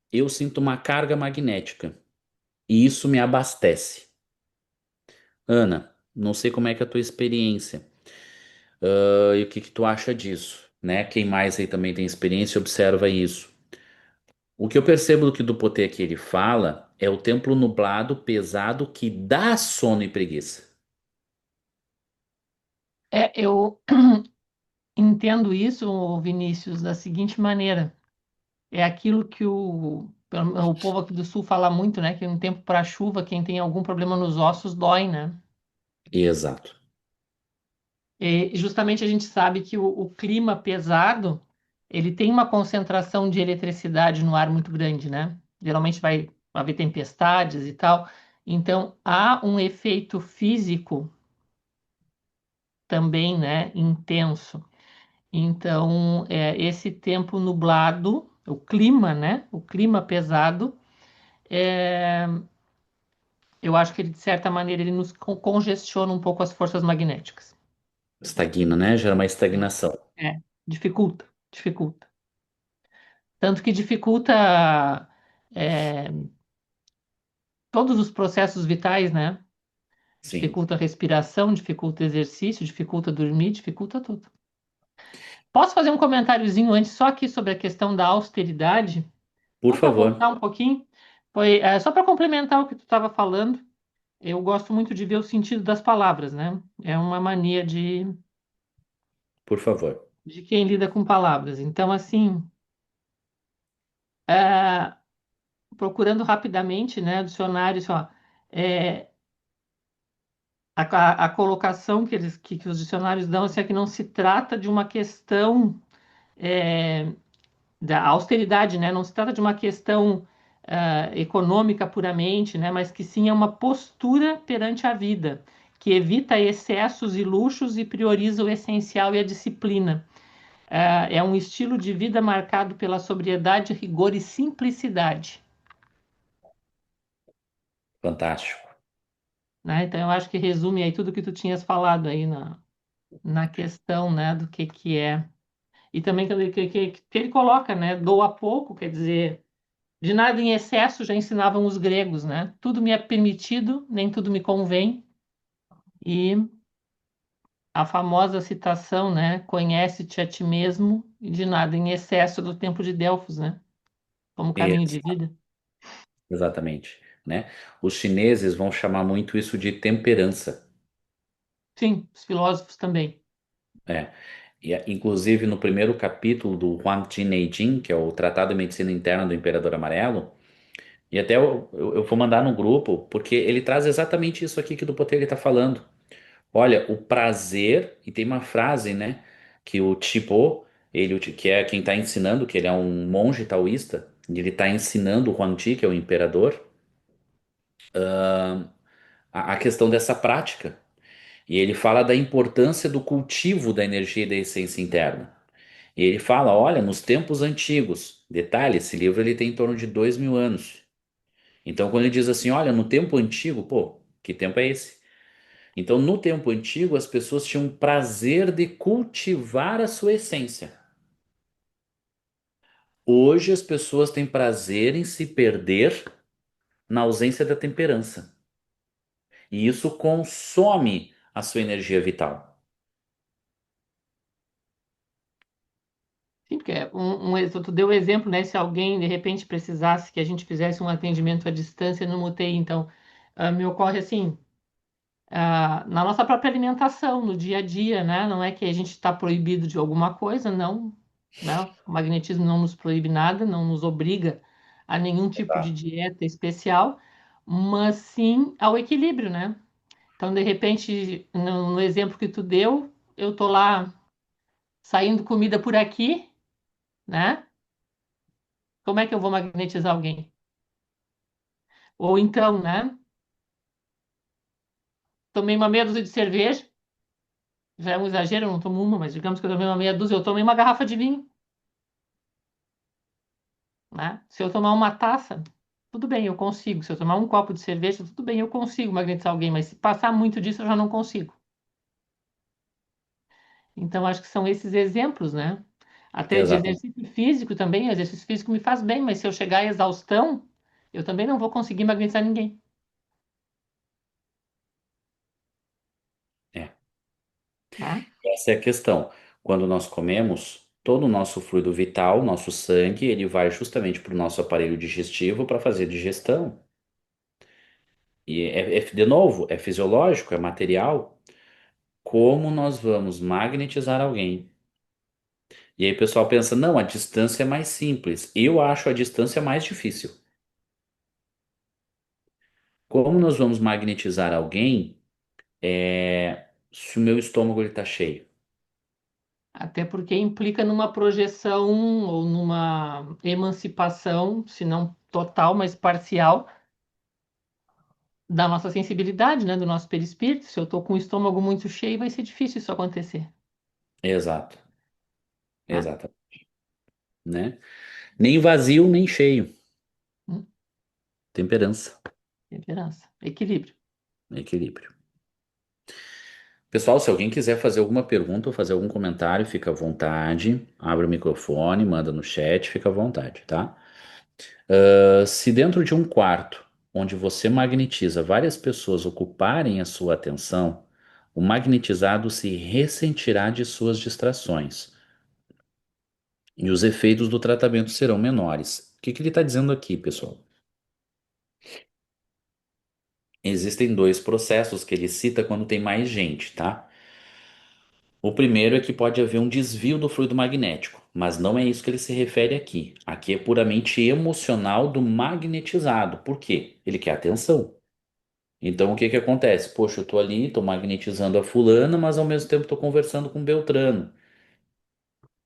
Eu sinto uma carga magnética e isso me abastece. Ana, não sei como é que é a tua experiência, e o que que tu acha disso, né? Quem mais aí também tem experiência observa isso. O que eu percebo do que do Potê que ele fala é o templo nublado pesado que dá sono e preguiça. Eu entendo isso, Vinícius, da seguinte maneira. É aquilo que o povo aqui do Sul fala muito, né? Que no tempo para chuva, quem tem algum problema nos ossos dói, né? Exato. E justamente a gente sabe que o clima pesado, ele tem uma concentração de eletricidade no ar muito grande, né? Geralmente vai haver tempestades e tal. Então, há um efeito físico também, né? Intenso. Então, esse tempo nublado, o clima, né? O clima pesado, é, eu acho que ele, de certa maneira, ele nos congestiona um pouco as forças magnéticas. Estagna, né? Gera uma É, estagnação. dificulta, dificulta. Tanto que dificulta é, todos os processos vitais, né? Sim. Dificulta a respiração, dificulta o exercício, dificulta dormir, dificulta tudo. Posso fazer um comentáriozinho antes, só aqui sobre a questão da austeridade, Por só para favor, voltar um pouquinho? Só para complementar o que tu estava falando. Eu gosto muito de ver o sentido das palavras, né? É uma mania por favor. de quem lida com palavras. Então, assim, é, procurando rapidamente, né, dicionário, só, é, a colocação que os dicionários dão assim, é que não se trata de uma questão é, da austeridade, né? Não se trata de uma questão econômica puramente, né? Mas que sim é uma postura perante a vida, que evita excessos e luxos e prioriza o essencial e a disciplina. É um estilo de vida marcado pela sobriedade, rigor e simplicidade, Fantástico. né? Então eu acho que resume aí tudo que tu tinhas falado aí na questão, né, do que é. E também que ele coloca, né, doa pouco, quer dizer, de nada em excesso já ensinavam os gregos, né? Tudo me é permitido, nem tudo me convém. E a famosa citação, né, conhece-te a ti mesmo e de nada em excesso do tempo de Delfos, né? Como caminho de vida. Exatamente, né? Os chineses vão chamar muito isso de temperança. Sim, os filósofos também. É. E, inclusive, no primeiro capítulo do Huang Neijing, que é o Tratado de Medicina Interna do Imperador Amarelo, e até eu vou mandar no grupo, porque ele traz exatamente isso aqui que o do Poter está falando. Olha, o prazer, e tem uma frase, né, que o Chipo, que é quem está ensinando, que ele é um monge taoísta, e ele está ensinando o Huangti, que é o imperador, a questão dessa prática. E ele fala da importância do cultivo da energia e da essência interna. E ele fala, olha, nos tempos antigos, detalhe, esse livro ele tem em torno de 2000 anos. Então, quando ele diz assim, olha, no tempo antigo, pô, que tempo é esse? Então, no tempo antigo, as pessoas tinham prazer de cultivar a sua essência. Hoje, as pessoas têm prazer em se perder na ausência da temperança. E isso consome a sua energia vital. Sim, porque tu deu o exemplo, né? Se alguém de repente precisasse que a gente fizesse um atendimento à distância no UTI, então me ocorre assim, na nossa própria alimentação, no dia a dia, né? Não é que a gente está proibido de alguma coisa, não, né? O magnetismo não nos proíbe nada, não nos obriga a nenhum tipo de dieta especial, mas sim ao equilíbrio, né? Então, de repente, no exemplo que tu deu, eu tô lá saindo comida por aqui, né? Como é que eu vou magnetizar alguém? Ou então, né? Tomei uma meia dúzia de cerveja, já é um exagero, eu não tomo uma, mas digamos que eu tomei uma meia dúzia, eu tomei uma garrafa de vinho, né? Se eu tomar uma taça. tudo bem, eu consigo. Se eu tomar um copo de cerveja, tudo bem, eu consigo magnetizar alguém, mas se passar muito disso, eu já não consigo. Então, acho que são esses exemplos, né? Até de Exatamente. exercício físico também, exercício físico me faz bem, mas se eu chegar à exaustão, eu também não vou conseguir magnetizar ninguém, É. tá? Essa é a questão. Quando nós comemos, todo o nosso fluido vital, nosso sangue, ele vai justamente para o nosso aparelho digestivo para fazer digestão. E de novo, é fisiológico, é material. Como nós vamos magnetizar alguém? E aí o pessoal pensa, não, a distância é mais simples. Eu acho a distância mais difícil. Como nós vamos magnetizar alguém se o meu estômago está cheio? Até porque implica numa projeção ou numa emancipação, se não total, mas parcial, da nossa sensibilidade, né? Do nosso perispírito. Se eu estou com o estômago muito cheio, vai ser difícil isso acontecer, Exato, tá? exato, né? Nem vazio, nem cheio. Hum, Temperança, Temperança, equilíbrio. equilíbrio. Pessoal, se alguém quiser fazer alguma pergunta ou fazer algum comentário, fica à vontade. Abre o microfone, manda no chat, fica à vontade, tá? Se dentro de um quarto onde você magnetiza várias pessoas ocuparem a sua atenção, o magnetizado se ressentirá de suas distrações e os efeitos do tratamento serão menores. O que que ele está dizendo aqui, pessoal? Existem dois processos que ele cita quando tem mais gente, tá? O primeiro é que pode haver um desvio do fluido magnético, mas não é isso que ele se refere aqui. Aqui é puramente emocional do magnetizado. Por quê? Ele quer atenção. Então o que que acontece? Poxa, eu tô ali, tô magnetizando a fulana, mas ao mesmo tempo tô conversando com o Beltrano.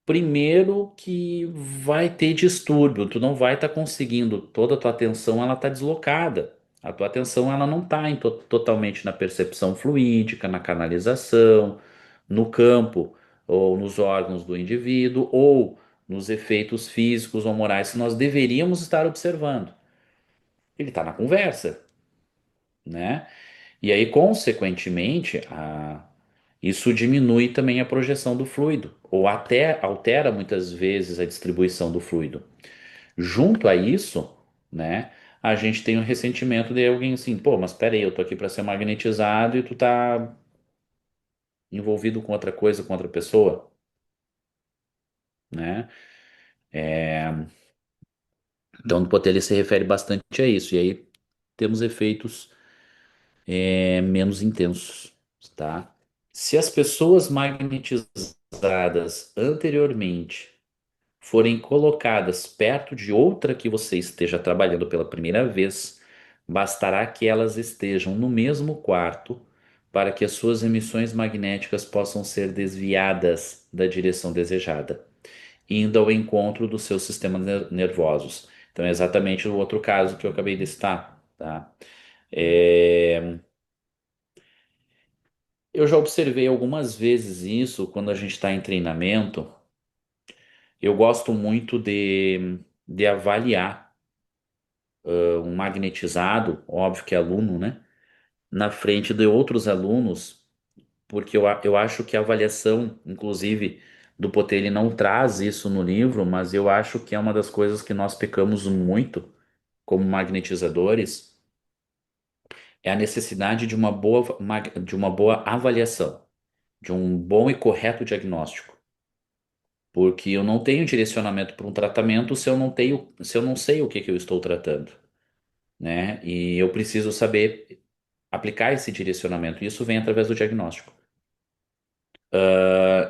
Primeiro que vai ter distúrbio, tu não vai estar conseguindo, toda a tua atenção ela tá deslocada. A tua atenção ela não está totalmente na percepção fluídica, na canalização, no campo ou nos órgãos do indivíduo ou nos efeitos físicos ou morais que nós deveríamos estar observando. Ele está na conversa, né? E aí, consequentemente, isso diminui também a projeção do fluido, ou até altera muitas vezes a distribuição do fluido. Junto a isso, né, a gente tem o ressentimento de alguém assim, pô, mas peraí, eu tô aqui para ser magnetizado e tu tá envolvido com outra coisa, com outra pessoa, né? Então, no poder ele se refere bastante a isso, e aí temos efeitos menos intensos, tá? Se as pessoas magnetizadas anteriormente forem colocadas perto de outra que você esteja trabalhando pela primeira vez, bastará que elas estejam no mesmo quarto para que as suas emissões magnéticas possam ser desviadas da direção desejada, indo ao encontro dos seus sistemas nervosos. Então, é exatamente o outro caso que eu acabei de citar, tá? É, Eu já observei algumas vezes isso quando a gente está em treinamento. Eu gosto muito de avaliar um magnetizado, óbvio que é aluno, né? Na frente de outros alunos, porque eu acho que a avaliação, inclusive, do Poté, ele não traz isso no livro, mas eu acho que é uma das coisas que nós pecamos muito como magnetizadores, é a necessidade de uma de uma boa avaliação, de um bom e correto diagnóstico. Porque eu não tenho direcionamento para um tratamento se eu não tenho, se eu não sei o que que eu estou tratando, né? E eu preciso saber aplicar esse direcionamento. E isso vem através do diagnóstico.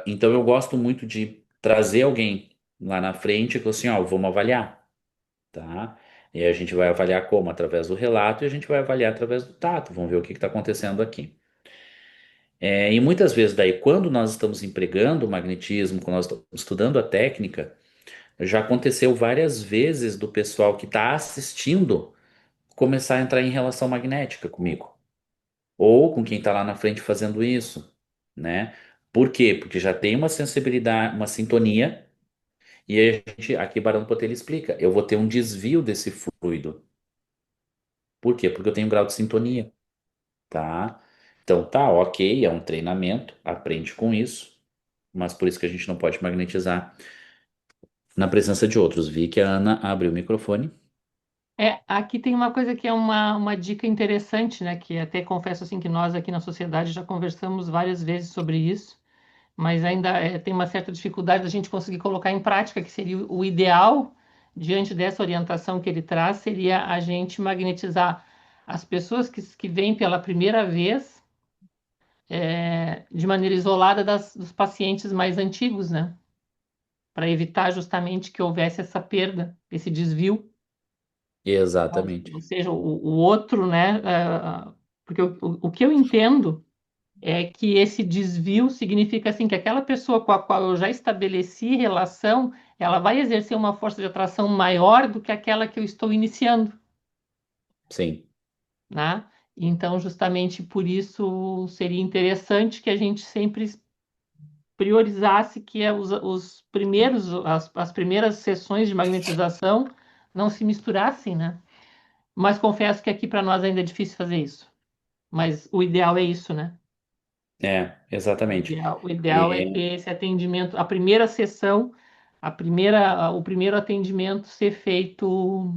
Então eu gosto muito de trazer alguém lá na frente e falar assim, ó, vamos avaliar, tá? E aí a gente vai avaliar como? Através do relato e a gente vai avaliar através do tato. Vamos ver o que está acontecendo aqui. E muitas vezes daí, quando nós estamos empregando o magnetismo, quando nós estamos estudando a técnica, já aconteceu várias vezes do pessoal que está assistindo começar a entrar em relação magnética comigo, ou com quem está lá na frente fazendo isso, né? Por quê? Porque já tem uma sensibilidade, uma sintonia, e aí a gente, aqui Barão Potter explica, eu vou ter um desvio desse fluido. Por quê? Porque eu tenho um grau de sintonia, tá? Então tá, ok, é um treinamento, aprende com isso, mas por isso que a gente não pode magnetizar na presença de outros. Vi que a Ana abriu o microfone. Aqui tem uma coisa que é uma dica interessante, né? Que até confesso assim que nós aqui na sociedade já conversamos várias vezes sobre isso, mas ainda tem uma certa dificuldade da gente conseguir colocar em prática, que seria o ideal diante dessa orientação que ele traz, seria a gente magnetizar as pessoas que vêm pela primeira vez de maneira isolada dos pacientes mais antigos, né? Para evitar justamente que houvesse essa perda, esse desvio. Exatamente. Ou seja, o outro, né? Porque o que eu entendo é que esse desvio significa assim que aquela pessoa com a qual eu já estabeleci relação, ela vai exercer uma força de atração maior do que aquela que eu estou iniciando, Sim, né? Então, justamente por isso seria interessante que a gente sempre priorizasse que os primeiros, as primeiras sessões de magnetização não se misturassem, né? Mas confesso que aqui para nós ainda é difícil fazer isso. Mas o ideal é isso, né? exatamente. O ideal é E- ter esse atendimento, a primeira sessão, o primeiro atendimento ser feito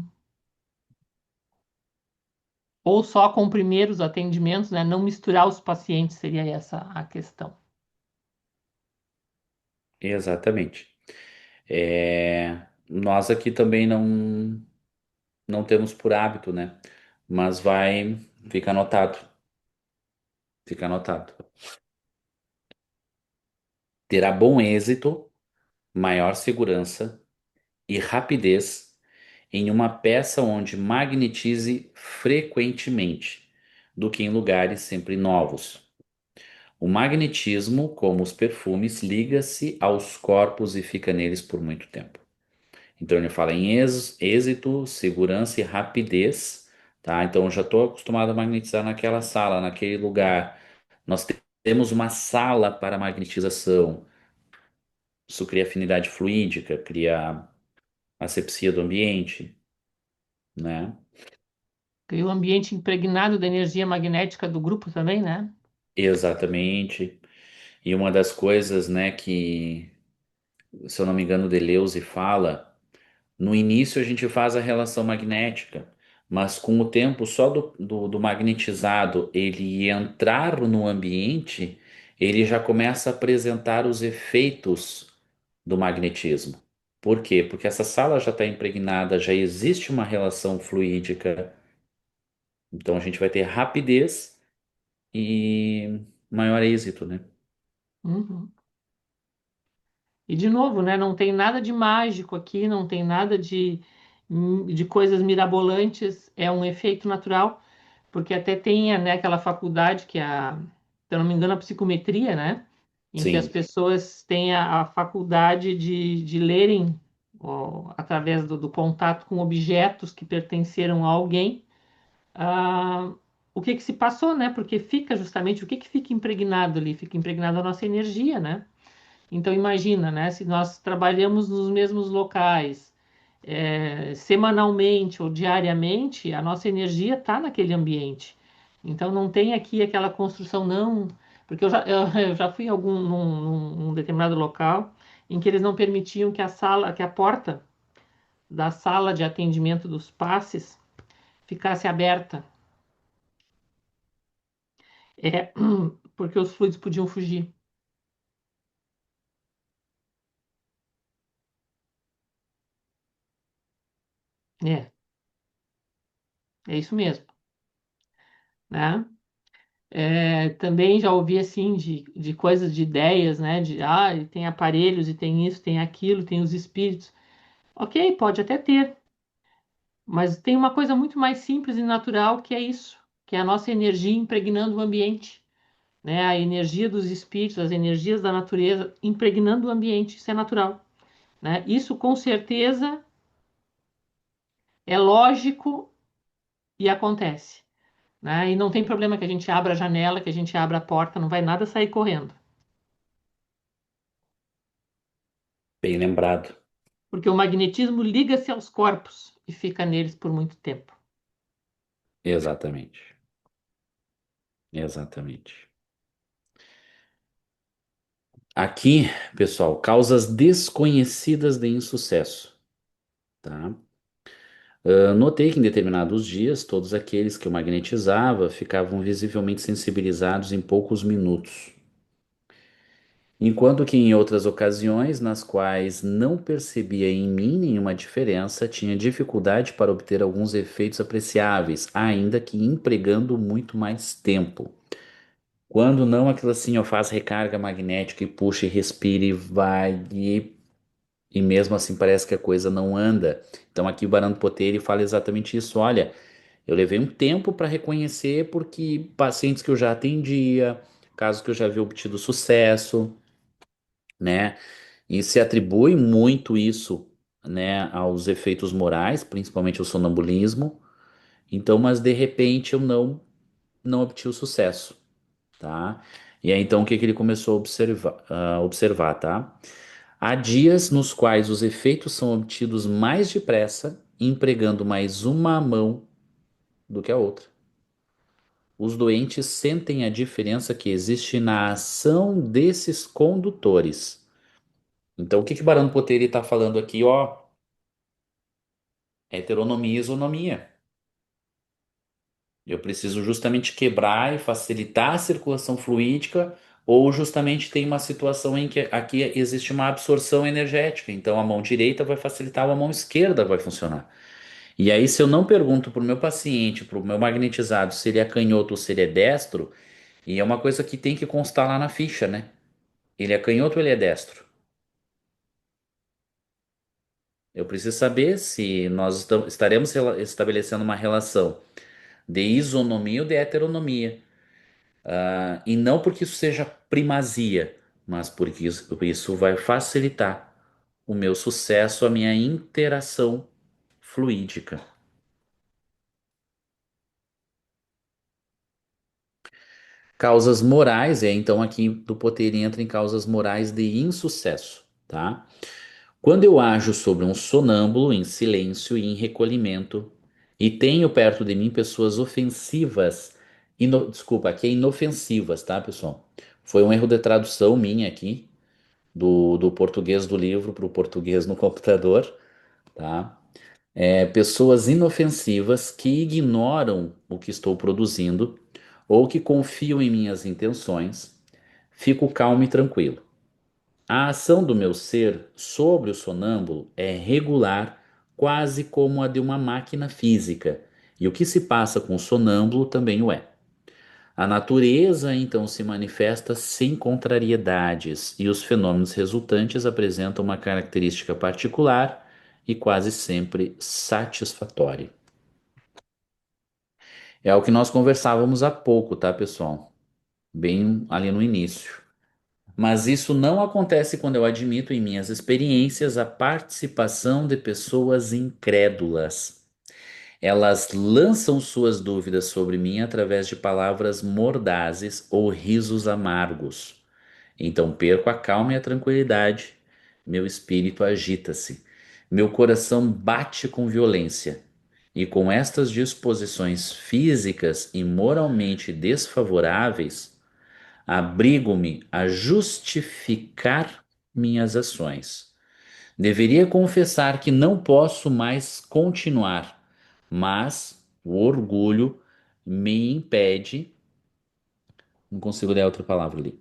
ou só com primeiros atendimentos, né? Não misturar os pacientes, seria essa a questão. exatamente. Nós aqui também não temos por hábito, né? Mas fica anotado, fica anotado. Terá bom êxito, maior segurança e rapidez em uma peça onde magnetize frequentemente do que em lugares sempre novos. O magnetismo, como os perfumes, liga-se aos corpos e fica neles por muito tempo. Então ele fala em êxito, segurança e rapidez, tá? Então eu já estou acostumado a magnetizar naquela sala, naquele lugar. Nós temos uma sala para magnetização. Isso cria afinidade fluídica, cria asepsia do ambiente, né? E o ambiente impregnado da energia magnética do grupo também, né? Exatamente. E uma das coisas, né, que, se eu não me engano, Deleuze fala, no início a gente faz a relação magnética, mas com o tempo só do magnetizado ele entrar no ambiente, ele já começa a apresentar os efeitos do magnetismo. Por quê? Porque essa sala já está impregnada, já existe uma relação fluídica, então a gente vai ter rapidez e maior êxito, né? Uhum. E de novo, né? Não tem nada de mágico aqui, não tem nada de coisas mirabolantes, é um efeito natural, porque até tem, né, aquela faculdade que se eu não me engano, a psicometria, né? Em que as Sim, pessoas têm a faculdade de lerem, ó, através do contato com objetos que pertenceram a alguém, ah, o que que se passou, né? Porque fica justamente, o que que fica impregnado ali? Fica impregnado a nossa energia, né? Então imagina, né? Se nós trabalhamos nos mesmos locais, semanalmente ou diariamente, a nossa energia está naquele ambiente. Então não tem aqui aquela construção, não, porque eu já fui em num determinado local em que eles não permitiam que que a porta da sala de atendimento dos passes ficasse aberta, é, porque os fluidos podiam fugir. É, é isso mesmo, né? Também já ouvi assim de coisas, de ideias, né? E tem aparelhos e tem isso, tem aquilo, tem os espíritos. Ok, pode até ter, mas tem uma coisa muito mais simples e natural que é isso, que é a nossa energia impregnando o ambiente, né? A energia dos espíritos, as energias da natureza impregnando o ambiente, isso é natural, né? Isso com certeza é lógico e acontece, né? E não tem problema que a gente abra a janela, que a gente abra a porta, não vai nada sair correndo. bem lembrado. Porque o magnetismo liga-se aos corpos e fica neles por muito tempo. Exatamente. Exatamente. Aqui, pessoal, causas desconhecidas de insucesso, tá? Notei que em determinados dias, todos aqueles que eu magnetizava ficavam visivelmente sensibilizados em poucos minutos, enquanto que em outras ocasiões, nas quais não percebia em mim nenhuma diferença, tinha dificuldade para obter alguns efeitos apreciáveis, ainda que empregando muito mais tempo. Quando não, aquilo assim, ó, faz recarga magnética e puxa e respira e vai e mesmo assim parece que a coisa não anda. Então aqui o Barão Potere fala exatamente isso. Olha, eu levei um tempo para reconhecer porque pacientes que eu já atendia, casos que eu já havia obtido sucesso, né? E se atribui muito isso, né, aos efeitos morais, principalmente ao sonambulismo. Então, mas de repente eu não obtive o sucesso, tá? E aí então o que que ele começou a observar, tá? Há dias nos quais os efeitos são obtidos mais depressa, empregando mais uma mão do que a outra. Os doentes sentem a diferença que existe na ação desses condutores. Então, o que que Barão Poteri está falando aqui? Ó, heteronomia e isonomia. Eu preciso justamente quebrar e facilitar a circulação fluídica, ou justamente tem uma situação em que aqui existe uma absorção energética. Então, a mão direita vai facilitar, a mão esquerda vai funcionar. E aí, se eu não pergunto para o meu paciente, para o meu magnetizado, se ele é canhoto ou se ele é destro, e é uma coisa que tem que constar lá na ficha, né? Ele é canhoto ou ele é destro? Eu preciso saber se nós estaremos estabelecendo uma relação de isonomia ou de heteronomia. E não porque isso seja primazia, mas porque isso vai facilitar o meu sucesso, a minha interação fluídica. Causas morais, então aqui do poder entra em causas morais de insucesso, tá? Quando eu ajo sobre um sonâmbulo em silêncio e em recolhimento, e tenho perto de mim pessoas ofensivas, desculpa, aqui é inofensivas, tá, pessoal? Foi um erro de tradução minha aqui, do português do livro para o português no computador, tá? Pessoas inofensivas que ignoram o que estou produzindo ou que confiam em minhas intenções, fico calmo e tranquilo. A ação do meu ser sobre o sonâmbulo é regular, quase como a de uma máquina física, e o que se passa com o sonâmbulo também o é. A natureza então se manifesta sem contrariedades, e os fenômenos resultantes apresentam uma característica particular e quase sempre satisfatória. É o que nós conversávamos há pouco, tá, pessoal? Bem ali no início. Mas isso não acontece quando eu admito em minhas experiências a participação de pessoas incrédulas. Elas lançam suas dúvidas sobre mim através de palavras mordazes ou risos amargos. Então perco a calma e a tranquilidade, meu espírito agita-se, meu coração bate com violência. E com estas disposições físicas e moralmente desfavoráveis, abrigo-me a justificar minhas ações. Deveria confessar que não posso mais continuar, mas o orgulho me impede. Não consigo ler outra palavra ali.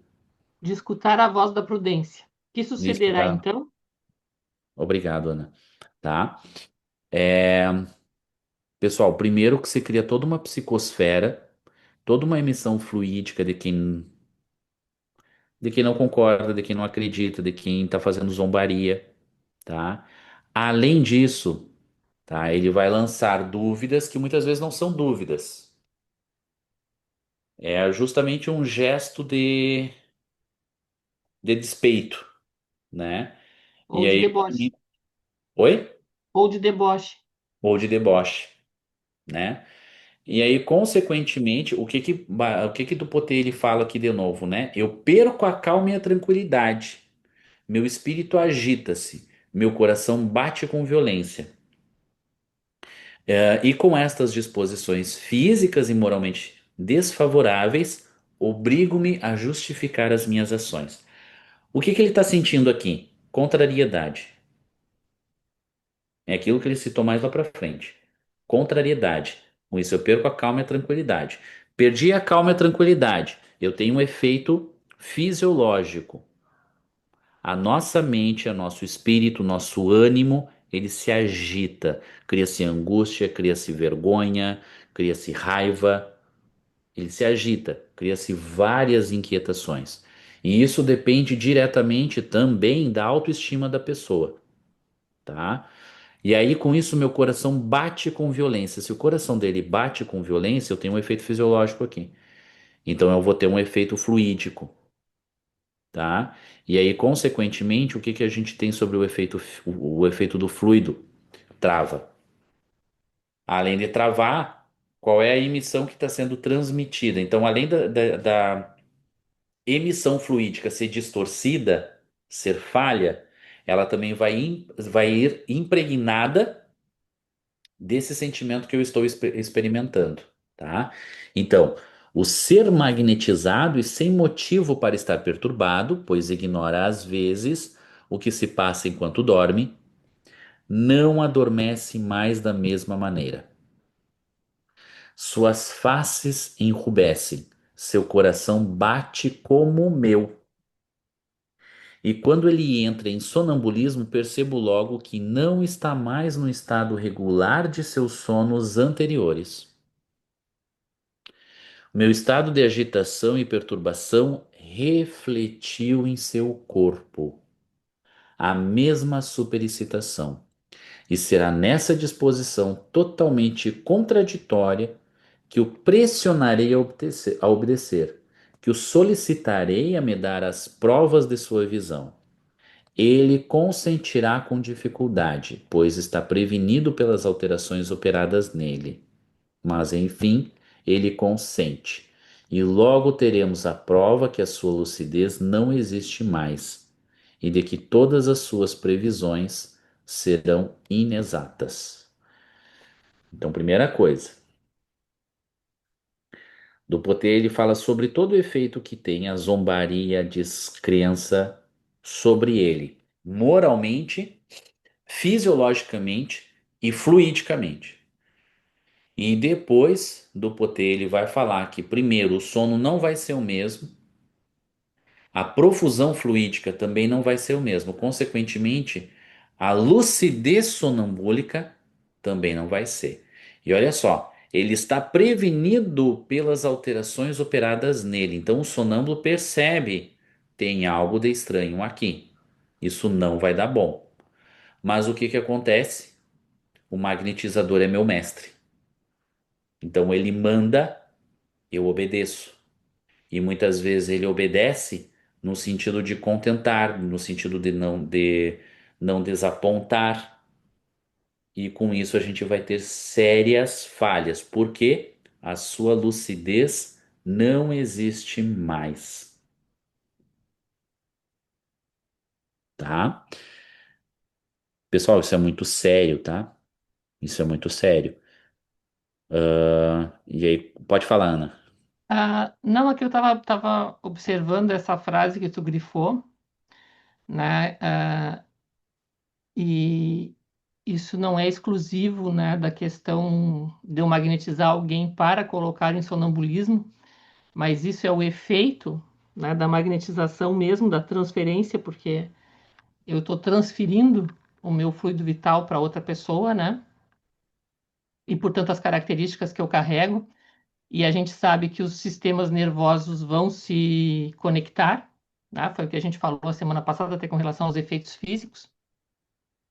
De escutar a voz da prudência. Que De sucederá escutar. então? Obrigado, Ana. Tá? É, pessoal, primeiro que você cria toda uma psicosfera, toda uma emissão fluídica de quem não concorda, de quem não acredita, de quem está fazendo zombaria, tá? Além disso, tá? Ele vai lançar dúvidas que muitas vezes não são dúvidas. É justamente um gesto de despeito, né? Ou E de aí, deboche. oi? Ou de deboche. Ou de deboche, né? E aí, consequentemente, o que que Dupotei ele fala aqui de novo, né? Eu perco a calma e a tranquilidade. Meu espírito agita-se. Meu coração bate com violência. E com estas disposições físicas e moralmente desfavoráveis, obrigo-me a justificar as minhas ações. O que que ele está sentindo aqui? Contrariedade. É aquilo que ele citou mais lá para frente. Contrariedade. Com isso eu perco a calma e a tranquilidade. Perdi a calma e a tranquilidade. Eu tenho um efeito fisiológico. A nossa mente, o nosso espírito, o nosso ânimo, ele se agita. Cria-se angústia, cria-se vergonha, cria-se raiva. Ele se agita, cria-se várias inquietações. E isso depende diretamente também da autoestima da pessoa, tá? E aí, com isso, meu coração bate com violência. Se o coração dele bate com violência, eu tenho um efeito fisiológico aqui. Então, eu vou ter um efeito fluídico, tá? E aí, consequentemente, o que que a gente tem sobre o efeito do fluido? Trava. Além de travar, qual é a emissão que está sendo transmitida? Então, além da emissão fluídica ser distorcida, ser falha, ela também vai ir impregnada desse sentimento que eu estou experimentando, tá? Então, o ser magnetizado e sem motivo para estar perturbado, pois ignora às vezes o que se passa enquanto dorme, não adormece mais da mesma maneira. Suas faces enrubescem, seu coração bate como o meu. E quando ele entra em sonambulismo, percebo logo que não está mais no estado regular de seus sonos anteriores. Meu estado de agitação e perturbação refletiu em seu corpo a mesma superexcitação, e será nessa disposição totalmente contraditória que o pressionarei a obedecer, que o solicitarei a me dar as provas de sua visão. Ele consentirá com dificuldade, pois está prevenido pelas alterações operadas nele. Mas, enfim, ele consente. E logo teremos a prova que a sua lucidez não existe mais e de que todas as suas previsões serão inexatas. Então, primeira coisa, do poder ele fala sobre todo o efeito que tem a zombaria, a descrença sobre ele, moralmente, fisiologicamente e fluidicamente. E depois do poder ele vai falar que primeiro o sono não vai ser o mesmo, a profusão fluídica também não vai ser o mesmo. Consequentemente, a lucidez sonambúlica também não vai ser. E olha só, ele está prevenido pelas alterações operadas nele. Então o sonâmbulo percebe, tem algo de estranho aqui. Isso não vai dar bom. Mas o que que acontece? O magnetizador é meu mestre. Então ele manda, eu obedeço. E muitas vezes ele obedece no sentido de contentar, no sentido de não desapontar. E com isso a gente vai ter sérias falhas, porque a sua lucidez não existe mais, tá? Pessoal, isso é muito sério, tá? Isso é muito sério. E aí, pode falar, Ana. Não, aqui eu estava observando essa frase que tu grifou, né? E isso não é exclusivo, né, da questão de eu magnetizar alguém para colocar em sonambulismo, mas isso é o efeito, né, da magnetização mesmo, da transferência, porque eu estou transferindo o meu fluido vital para outra pessoa, né? E, portanto, as características que eu carrego. E a gente sabe que os sistemas nervosos vão se conectar, né? Foi o que a gente falou a semana passada, até com relação aos efeitos físicos.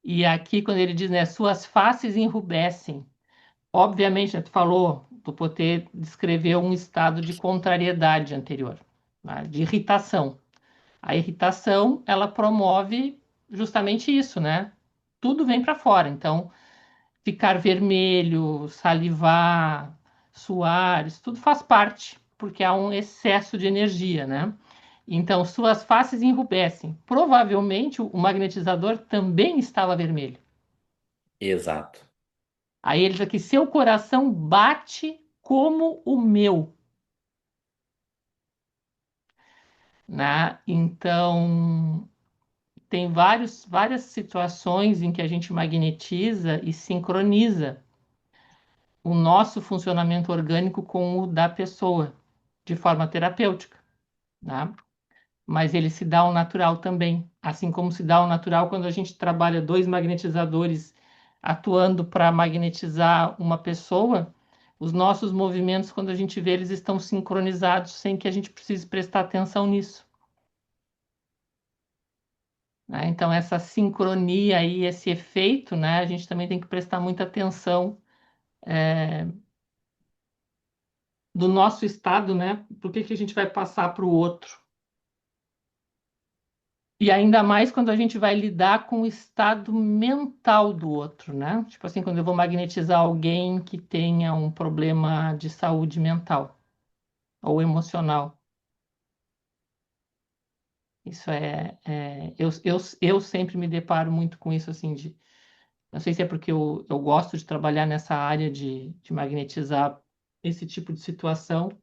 E aqui, quando ele diz, né, suas faces enrubescem, obviamente, né, tu falou, tu poder descrever um estado de contrariedade anterior, né, de irritação. A irritação, ela promove justamente isso, né? Tudo vem para fora. Então, ficar vermelho, salivar, suar, isso tudo faz parte, porque há um excesso de energia, né? Então, suas faces enrubescem. Provavelmente o magnetizador também estava vermelho. Exato. Aí ele diz aqui: seu coração bate como o meu, né? Então, tem várias situações em que a gente magnetiza e sincroniza o nosso funcionamento orgânico com o da pessoa, de forma terapêutica, né? Mas ele se dá ao natural também, assim como se dá ao natural quando a gente trabalha dois magnetizadores atuando para magnetizar uma pessoa, os nossos movimentos, quando a gente vê, eles estão sincronizados sem que a gente precise prestar atenção nisso, né? Então, essa sincronia e esse efeito, né, a gente também tem que prestar muita atenção do nosso estado, né? Por que que a gente vai passar para o outro? E ainda mais quando a gente vai lidar com o estado mental do outro, né? Tipo assim, quando eu vou magnetizar alguém que tenha um problema de saúde mental ou emocional. Isso eu sempre me deparo muito com isso, assim, de, não sei se é porque eu gosto de trabalhar nessa área de magnetizar esse tipo de situação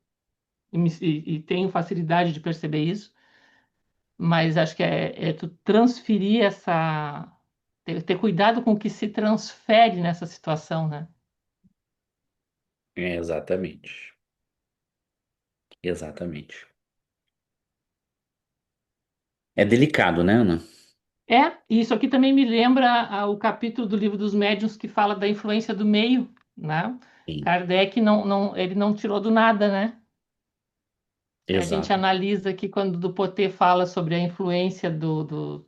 e tenho facilidade de perceber isso, mas acho que é tu transferir ter cuidado com o que se transfere nessa situação, né? Exatamente. Exatamente. É delicado, né, Ana? E isso aqui também me lembra o capítulo do Livro dos Médiuns que fala da influência do meio, né? Sim, Kardec ele não tirou do nada, né? Se a gente exato. analisa aqui quando o Dupotet fala sobre a influência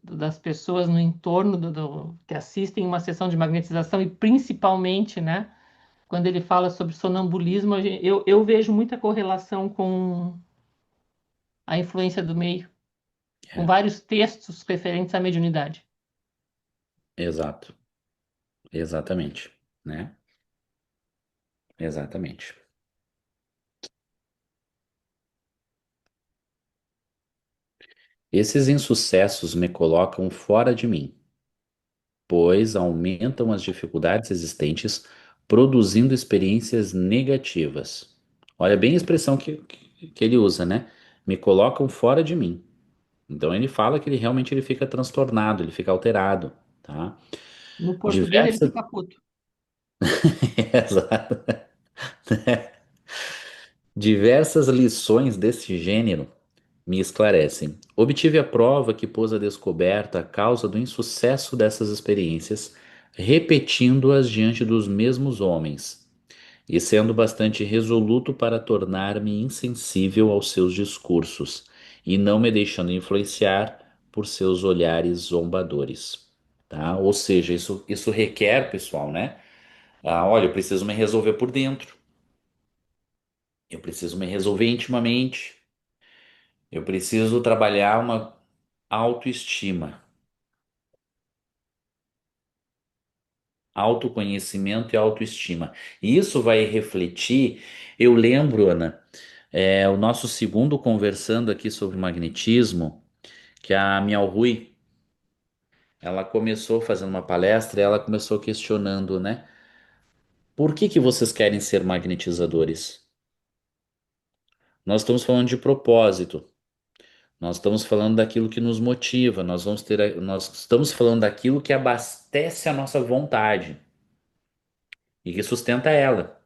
das pessoas no entorno que assistem uma sessão de magnetização e principalmente, né? Quando ele fala sobre sonambulismo, eu vejo muita correlação com a influência do meio, com É, vários textos referentes à mediunidade. exato. Exatamente. Né? Exatamente. Esses insucessos me colocam fora de mim, pois aumentam as dificuldades existentes, produzindo experiências negativas. Olha bem a expressão que ele usa, né? Me colocam fora de mim. Então ele fala que ele realmente ele fica transtornado, ele fica alterado, tá? No português, ele Diversas, fica puto. exato. Diversas lições desse gênero me esclarecem. Obtive a prova que pôs a descoberta a causa do insucesso dessas experiências, repetindo-as diante dos mesmos homens, e sendo bastante resoluto para tornar-me insensível aos seus discursos, e não me deixando influenciar por seus olhares zombadores. Tá? Ou seja, isso requer, pessoal, né? Olha, eu preciso me resolver por dentro, eu preciso me resolver intimamente, eu preciso trabalhar uma autoestima, autoconhecimento e autoestima. E isso vai refletir. Eu lembro, Ana, o nosso segundo conversando aqui sobre magnetismo, que a Miao Rui, ela começou fazendo uma palestra e ela começou questionando, né? Por que que vocês querem ser magnetizadores? Nós estamos falando de propósito. Nós estamos falando daquilo que nos motiva, nós estamos falando daquilo que abastece a nossa vontade e que sustenta ela.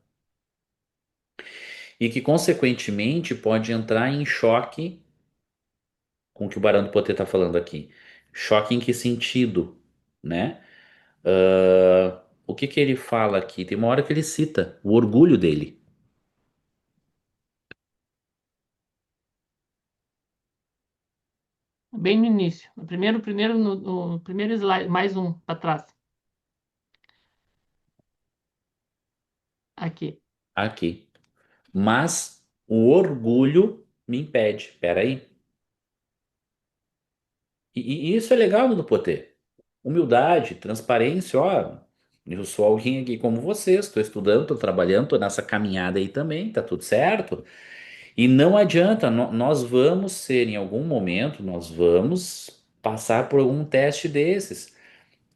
E que, consequentemente, pode entrar em choque com o que o Barão do Poder está falando aqui. Choque em que sentido, né? O que que ele fala aqui? Tem uma hora que ele cita o orgulho dele. Bem no início. No primeiro slide, mais um para trás. Aqui. Aqui. Mas o orgulho me impede. Peraí. E isso é legal no Poder. Humildade, transparência, ó. Eu sou alguém aqui como vocês, estou estudando, estou trabalhando, estou nessa caminhada aí também, tá tudo certo. E não adianta, nós vamos ser, em algum momento, nós vamos passar por um teste desses,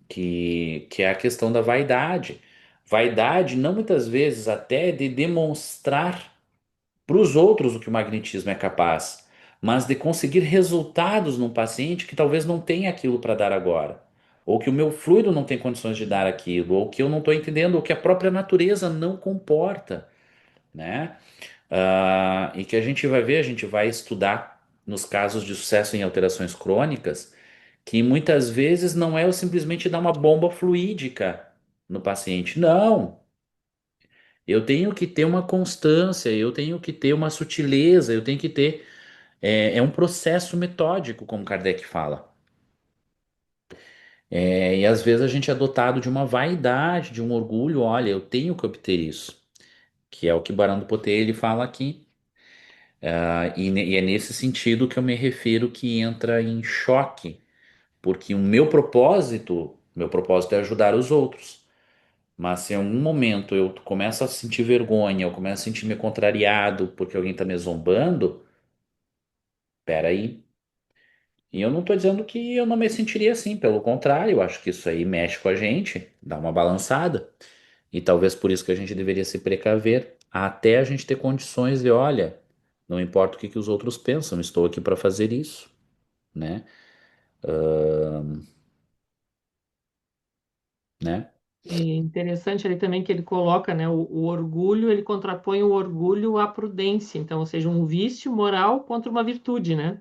que é a questão da vaidade. Vaidade, não muitas vezes até de demonstrar para os outros o que o magnetismo é capaz, mas de conseguir resultados num paciente que talvez não tenha aquilo para dar agora, ou que o meu fluido não tem condições de dar aquilo, ou que eu não estou entendendo, ou que a própria natureza não comporta, né? E que a gente vai ver, a gente vai estudar nos casos de sucesso em alterações crônicas, que muitas vezes não é eu simplesmente dar uma bomba fluídica no paciente, não. Eu tenho que ter uma constância, eu tenho que ter uma sutileza, eu tenho que ter. É um processo metódico, como Kardec fala. E às vezes a gente é dotado de uma vaidade, de um orgulho, olha, eu tenho que obter isso, que é o que Barão do Poter ele fala aqui. E é nesse sentido que eu me refiro que entra em choque, porque o meu propósito é ajudar os outros. Mas se em algum momento eu começo a sentir vergonha, eu começo a sentir-me contrariado porque alguém está me zombando, peraí. E eu não estou dizendo que eu não me sentiria assim, pelo contrário, eu acho que isso aí mexe com a gente, dá uma balançada. E talvez por isso que a gente deveria se precaver, até a gente ter condições de, olha, não importa o que que os outros pensam, estou aqui para fazer isso, né? Né? E interessante ali também que ele coloca, né, o orgulho, ele contrapõe o orgulho à prudência, então, ou seja, um vício moral contra uma virtude, né?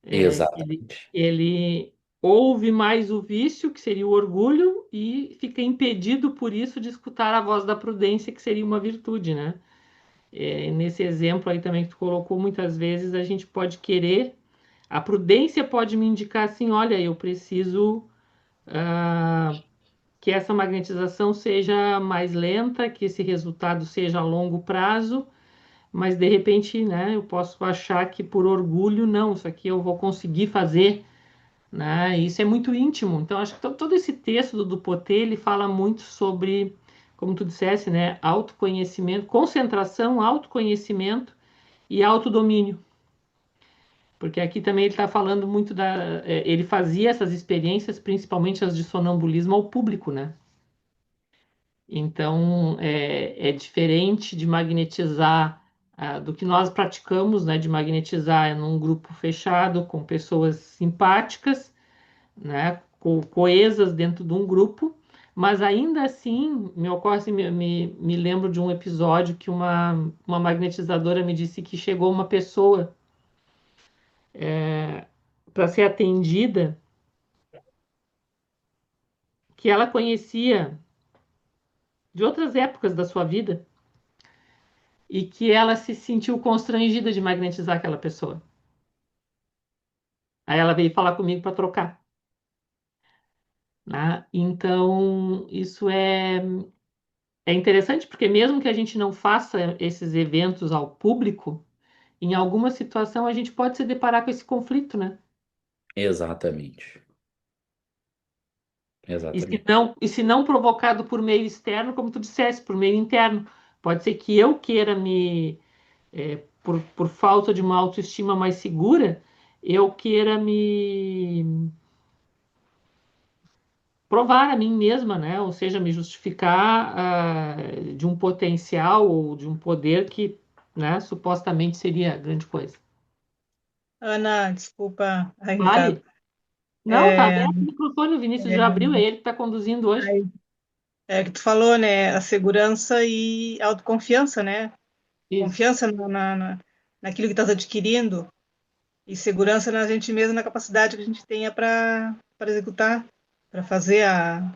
Exatamente. Ele ouve mais o vício, que seria o orgulho, e fica impedido por isso de escutar a voz da prudência, que seria uma virtude, né? Nesse exemplo aí também que tu colocou, muitas vezes a gente pode querer, a prudência pode me indicar assim, olha, eu preciso que essa magnetização seja mais lenta, que esse resultado seja a longo prazo, mas de repente, né, eu posso achar que por orgulho, não, isso aqui eu vou conseguir fazer, né? Isso é muito íntimo. Então, acho que todo esse texto do Poté, ele fala muito sobre, como tu dissesse, né, autoconhecimento, concentração, autoconhecimento e autodomínio. Porque aqui também ele está falando muito da. Ele fazia essas experiências, principalmente as de sonambulismo, ao público, né? Então, é diferente de magnetizar do que nós praticamos, né? De magnetizar num grupo fechado, com pessoas simpáticas, né? Coesas dentro de um grupo, mas ainda assim, me ocorre, assim, me lembro de um episódio que uma magnetizadora me disse que chegou uma pessoa para ser atendida que ela conhecia de outras épocas da sua vida e que ela se sentiu constrangida de magnetizar aquela pessoa. Aí ela veio falar comigo para trocar, né? Então, isso é interessante porque mesmo que a gente não faça esses eventos ao público, em alguma situação a gente pode se deparar com esse conflito, né? Exatamente. Exatamente. E se não provocado por meio externo, como tu disseste, por meio interno. Pode ser que eu queira por falta de uma autoestima mais segura, eu queira me provar a mim mesma, né? Ou seja, me justificar de um potencial ou de um poder que, né, supostamente seria grande coisa. Ana, desculpa a entrada. Vale? Não, tá É, aberto o microfone, o Vinícius já é, abriu, é ele que está conduzindo hoje. aí, que tu falou, né? A segurança e autoconfiança, né? Isso. Confiança naquilo que estás adquirindo e segurança na gente mesmo, na capacidade que a gente tenha para executar, para fazer,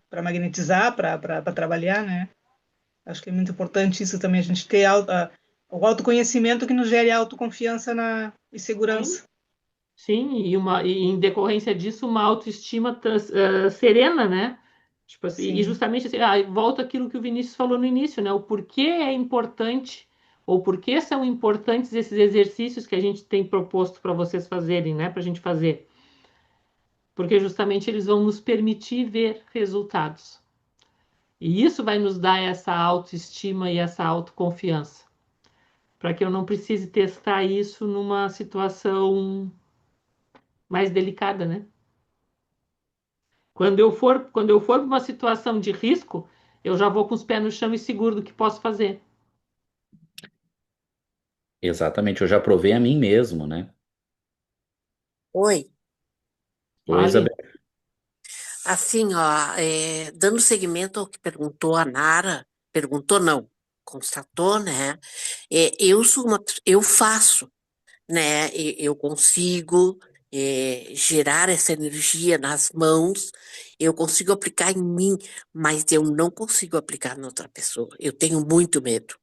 para magnetizar, para trabalhar, né? Acho que é muito importante isso também, a gente ter o autoconhecimento que nos gere autoconfiança e Sim, segurança. sim, e em decorrência disso, uma autoestima serena, né? Tipo assim, e Sim. justamente assim, volta aquilo que o Vinícius falou no início, né? O porquê é importante, ou porquê são importantes esses exercícios que a gente tem proposto para vocês fazerem, né? Para a gente fazer. Porque justamente eles vão nos permitir ver resultados. E isso vai nos dar essa autoestima e essa autoconfiança, para que eu não precise testar isso numa situação mais delicada, né? Quando eu for para uma situação de risco, eu já vou com os pés no chão e seguro do que posso fazer. Exatamente, eu já provei a mim mesmo, né? Oi, Oi, Fale. Isabel. assim, ó, dando seguimento ao que perguntou a Nara, perguntou não, constatou, né? Eu faço, né? Eu consigo gerar essa energia nas mãos, eu consigo aplicar em mim, mas eu não consigo aplicar na outra pessoa. Eu tenho muito medo.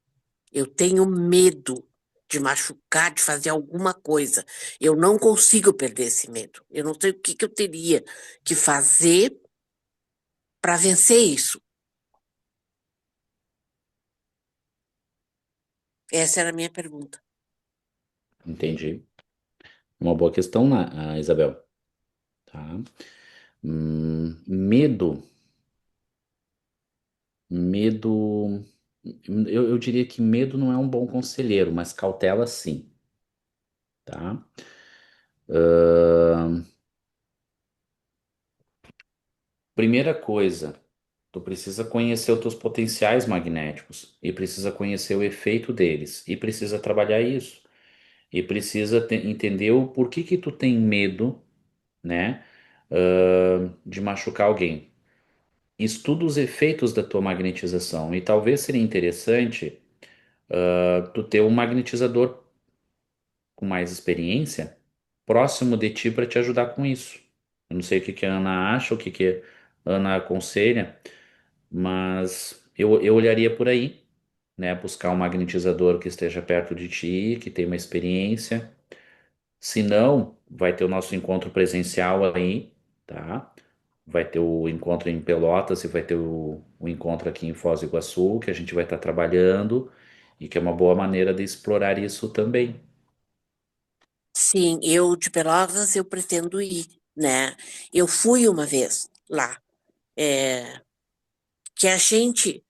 Eu tenho medo de machucar, de fazer alguma coisa. Eu não consigo perder esse medo. Eu não sei o que que eu teria que fazer para vencer isso. Essa era a minha pergunta. Entendi. Uma boa questão, Isabel. Tá? Medo. Medo. Eu diria que medo não é um bom conselheiro, mas cautela sim, tá? Ahn, Primeira coisa, tu precisa conhecer os teus potenciais magnéticos e precisa conhecer o efeito deles e precisa trabalhar isso e precisa entender o porquê que tu tem medo, né, de machucar alguém. Estuda os efeitos da tua magnetização e talvez seria interessante tu ter um magnetizador com mais experiência próximo de ti para te ajudar com isso. Eu não sei o que que a Ana acha, o que que a Ana aconselha, mas eu olharia por aí, né? Buscar um magnetizador que esteja perto de ti, que tenha uma experiência. Se não, vai ter o nosso encontro presencial aí, tá? Vai ter o encontro em Pelotas e vai ter o encontro aqui em Foz do Iguaçu, que a gente vai estar trabalhando e que é uma boa maneira de explorar isso também. Sim, eu de Pelotas eu pretendo ir, né? Eu fui uma vez lá, é, que a gente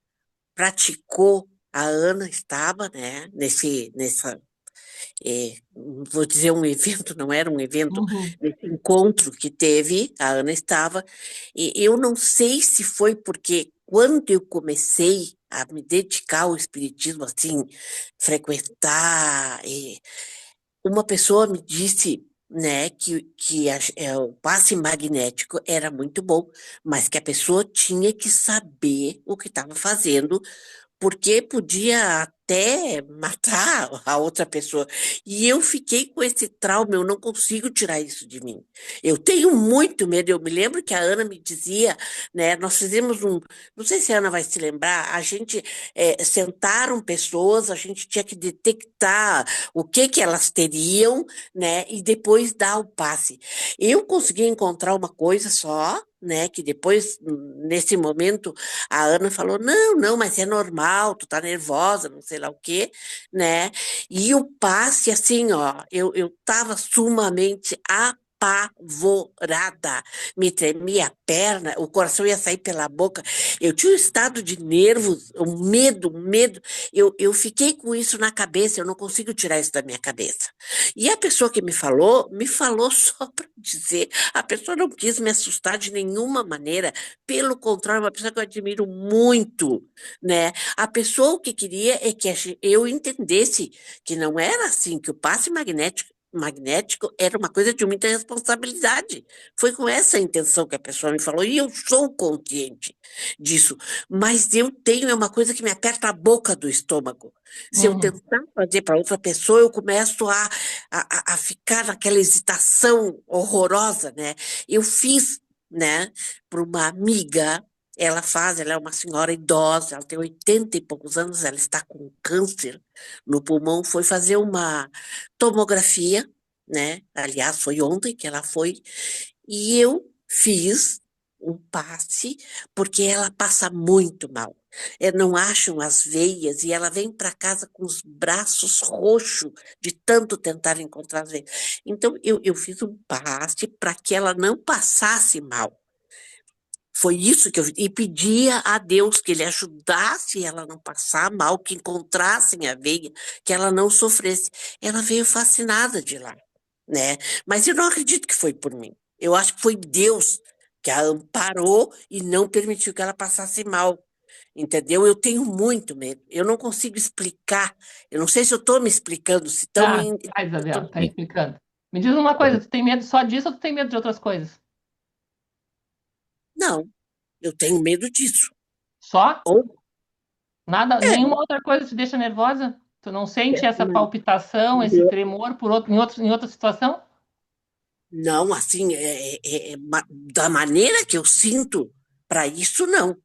praticou, a Ana estava, né, nessa vou dizer um evento, não era um evento, Uhum. nesse encontro que teve, a Ana estava, e eu não sei se foi porque quando eu comecei a me dedicar ao espiritismo, assim, frequentar, uma pessoa me disse, né, que o passe magnético era muito bom, mas que a pessoa tinha que saber o que estava fazendo porque podia até matar a outra pessoa. E eu fiquei com esse trauma, eu não consigo tirar isso de mim. Eu tenho muito medo. Eu me lembro que a Ana me dizia, né? Nós fizemos não sei se a Ana vai se lembrar, a gente sentaram pessoas, a gente tinha que detectar o que que elas teriam, né? E depois dar o passe. Eu consegui encontrar uma coisa só, né? Que depois, nesse momento, a Ana falou: não, não, mas é normal, tu tá nervosa, não sei lá o quê, né? E o passe, assim, ó, eu tava sumamente apavorada, me tremia a perna, o coração ia sair pela boca, eu tinha um estado de nervos, um medo, eu fiquei com isso na cabeça, eu não consigo tirar isso da minha cabeça. E a pessoa que me falou só para dizer, a pessoa não quis me assustar de nenhuma maneira, pelo contrário, uma pessoa que eu admiro muito, né? A pessoa o que queria é que eu entendesse que não era assim, que o passe magnético era uma coisa de muita responsabilidade. Foi com essa intenção que a pessoa me falou, e eu sou consciente disso. Mas eu tenho, é uma coisa que me aperta a boca do estômago. Se eu Uhum. tentar fazer para outra pessoa, eu começo a ficar naquela hesitação horrorosa, né? Eu fiz, né, para uma amiga, ela é uma senhora idosa, ela tem 80 e poucos anos, ela está com câncer no pulmão, foi fazer uma tomografia, né? Aliás, foi ontem que ela foi, e eu fiz um passe, porque ela passa muito mal. Não acham as veias e ela vem para casa com os braços roxos de tanto tentar encontrar as veias. Então, eu fiz um passe para que ela não passasse mal. Foi isso que eu e pedia a Deus que ele ajudasse ela a não passar mal, que encontrassem a veia, que ela não sofresse. Ela veio fascinada de lá, né? Mas eu não acredito que foi por mim. Eu acho que foi Deus que a amparou e não permitiu que ela passasse mal. entendeu? Eu tenho muito medo. Eu não consigo explicar. Eu não sei se eu estou me explicando, se estão... Tá, tá, Isabel, tá Sim. explicando. Me diz uma coisa, tu tem medo só disso ou tu tem medo de outras coisas? Não, eu tenho medo disso. Só? Ou, Nada, é, nenhuma outra coisa te deixa nervosa? Tu não sente essa palpitação, esse tremor em outra situação? não, assim, da maneira que eu sinto, para isso, não.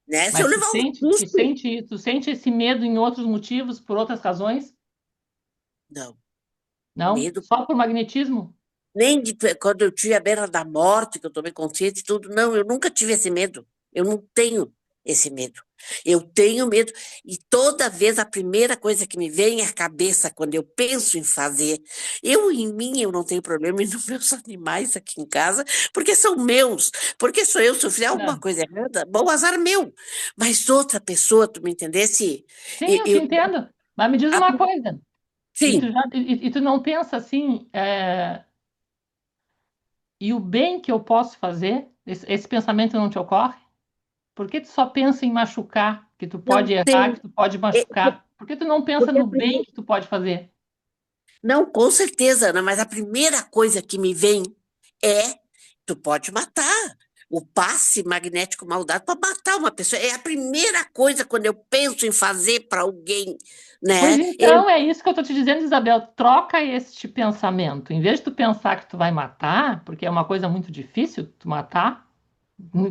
Né? Se eu Mas levar um susto, tu sente esse medo em outros motivos, por outras razões? não. Não? Medo Só por magnetismo? nem de quando eu tive a beira da morte, que eu tomei consciência e tudo. Não, eu nunca tive esse medo. Eu não tenho esse medo. Eu tenho medo. E toda vez a primeira coisa que me vem à cabeça quando eu penso em fazer, em mim, eu não tenho problema, e nos meus animais aqui em casa, porque são meus. Porque sou eu, se eu fizer alguma Não. coisa errada, bom, azar meu. Mas outra pessoa, tu me entendesse? Sim, Eu, eu te eu, entendo. Mas me diz a- uma coisa. sim, E tu não pensa assim, e o bem que eu posso fazer? Esse pensamento não te ocorre? Por que tu só pensa em machucar, que tu não pode errar, tem. que tu pode É, machucar? Por que tu não pensa porque a no bem que tu pode fazer? Não, com certeza, Ana, mas a primeira coisa que me vem é: tu pode matar. O passe magnético mal dado para matar uma pessoa. É a primeira coisa quando eu penso em fazer para alguém, Pois né? então, é isso que eu estou te dizendo, Isabel. Troca este pensamento. Em vez de tu pensar que tu vai matar, porque é uma coisa muito difícil tu matar,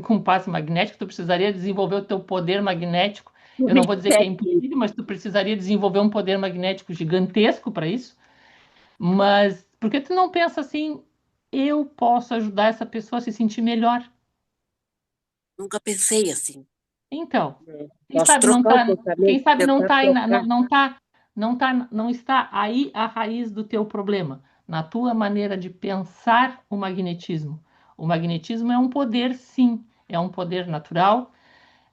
com um passe magnético, tu precisaria desenvolver o teu poder magnético. Tu Eu não me vou dizer que é disseste, impossível, mas tu precisaria desenvolver um poder magnético gigantesco para isso. Mas por que tu não pensa assim, eu posso ajudar essa pessoa a se sentir melhor? nunca pensei assim. Então, Né? quem Posso sabe não trocar o tá, quem pensamento, sabe não tentar tá aí, trocar. não está aí a raiz do teu problema, na tua maneira de pensar o magnetismo. O magnetismo é um poder, sim, é um poder natural.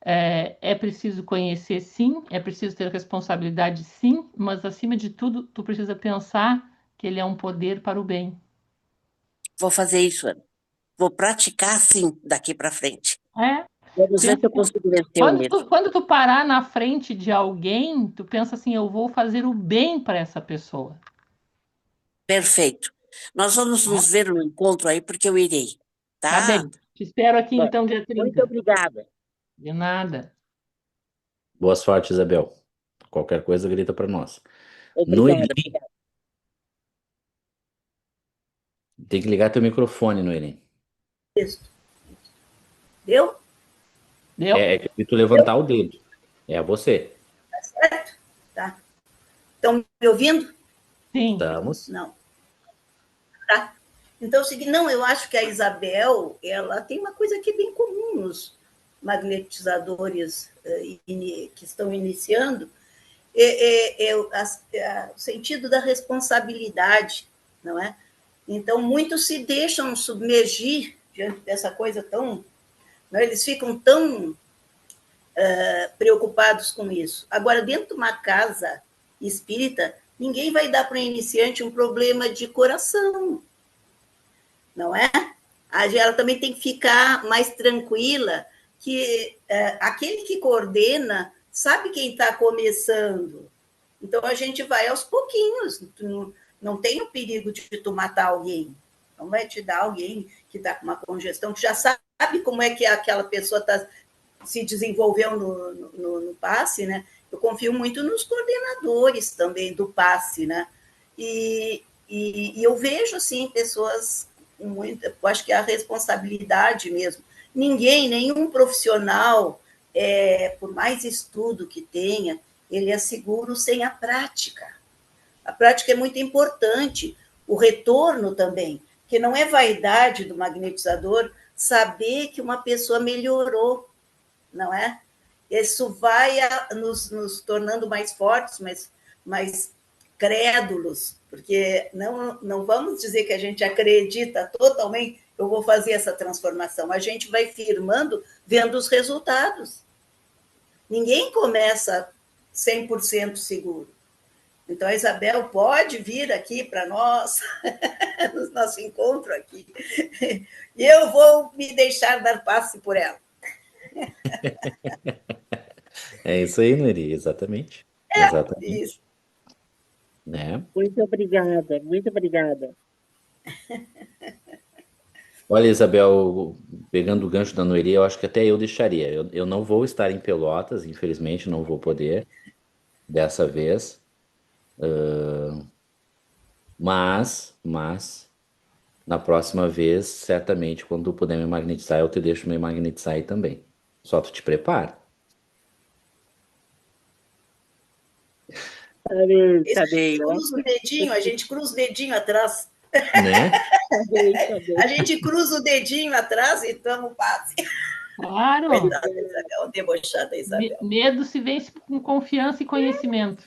É preciso conhecer, sim, é preciso ter responsabilidade, sim, mas acima de tudo, tu precisa pensar que ele é um poder para o bem. Vou fazer isso, Ana. Vou praticar assim daqui para frente. É, Vamos ver pensa, se eu consigo vencer o medo. quando tu parar na frente de alguém, tu pensa assim, eu vou fazer o bem para essa pessoa. Perfeito. Nós vamos Tá? nos ver no encontro aí, porque eu irei. Tá Tá? bem. Te espero aqui Bom, então dia muito 30. obrigada. De nada. Boa sorte, Isabel. Qualquer coisa, grita para nós. Obrigada. Noeli, tem que ligar teu microfone, Noeli. Deu? Deu? É que tu levantar o dedo. É você. Tá certo? Tá. Estão me ouvindo? Sim. Estamos. Não. Tá. Então, é o seguinte, não, eu acho que a Isabel, ela tem uma coisa que é bem comum nos magnetizadores que estão iniciando, o sentido da responsabilidade, não é? Então, muitos se deixam submergir diante dessa coisa tão... Não, eles ficam tão preocupados com isso. Agora, dentro de uma casa espírita, ninguém vai dar para o iniciante um problema de coração, não é? Ela também tem que ficar mais tranquila que aquele que coordena sabe quem está começando. Então, a gente vai aos pouquinhos. Não tem o perigo de tu matar alguém. Não vai te dar alguém que está com uma congestão, que já sabe como é que aquela pessoa está se desenvolveu no passe, né? Eu confio muito nos coordenadores também do passe, né? E eu vejo, assim, pessoas com muita... Eu acho que é a responsabilidade mesmo. Ninguém, nenhum profissional, por mais estudo que tenha, ele é seguro sem a prática. A prática é muito importante. O retorno também, que não é vaidade do magnetizador saber que uma pessoa melhorou, não é? Isso vai nos tornando mais fortes, mais crédulos, porque não vamos dizer que a gente acredita totalmente, eu vou fazer essa transformação. A gente vai firmando, vendo os resultados. Ninguém começa 100% seguro. Então, a Isabel pode vir aqui para nós, no nosso encontro aqui, e eu vou me deixar dar passe por ela. É isso aí, Neri, exatamente. Exatamente. Isso. Né? Muito obrigada, muito obrigada. Olha, Isabel, pegando o gancho da Noeli, eu acho que até eu deixaria. Eu não vou estar em Pelotas, infelizmente, não vou poder dessa vez. Mas, na próxima vez, certamente, quando tu puder me magnetizar, eu te deixo me magnetizar aí também. Só tu te prepara, Isso Tá bem, ó. a gente cruza o dedinho atrás. né? Tá bem. A gente cruza o dedinho atrás e tamo paz. Claro, Coitada da Isabel, debochada da Isabel. medo se vence com confiança e conhecimento.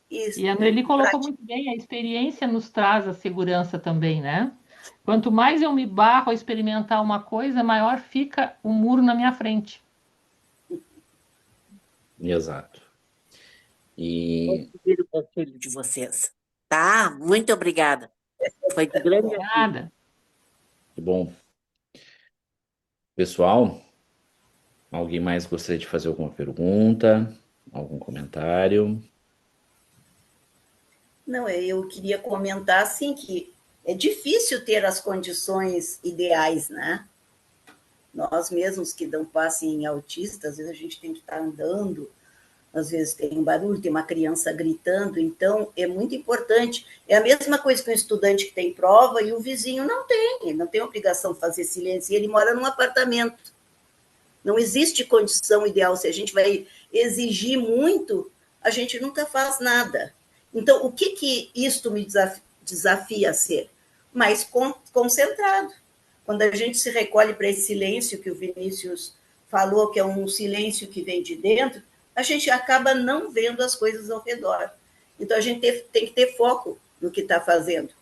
Isso. E a Noeli colocou Prática. muito bem, a experiência nos traz a segurança também, né? Quanto mais eu me barro a experimentar uma coisa, maior fica o muro na minha frente. Exato. Vou E seguir o conselho de vocês. Tá? Muito obrigada. Foi de grande ajuda. Nada. que bom. Pessoal, alguém mais gostaria de fazer alguma pergunta? Algum comentário? Não, eu queria comentar assim que é difícil ter as condições ideais, né? Nós mesmos que dão passe em autista, às vezes a gente tem que estar andando, às vezes tem um barulho, tem uma criança gritando, então é muito importante. É a mesma coisa que um estudante que tem prova e o vizinho não tem, ele não tem obrigação de fazer silêncio, e ele mora num apartamento. Não existe condição ideal. Se a gente vai exigir muito, a gente nunca faz nada. Então, o que isto me desafia a ser? Mais concentrado. Quando a gente se recolhe para esse silêncio que o Vinícius falou, que é um silêncio que vem de dentro, a gente acaba não vendo as coisas ao redor. Então, a gente tem que ter foco no que está fazendo.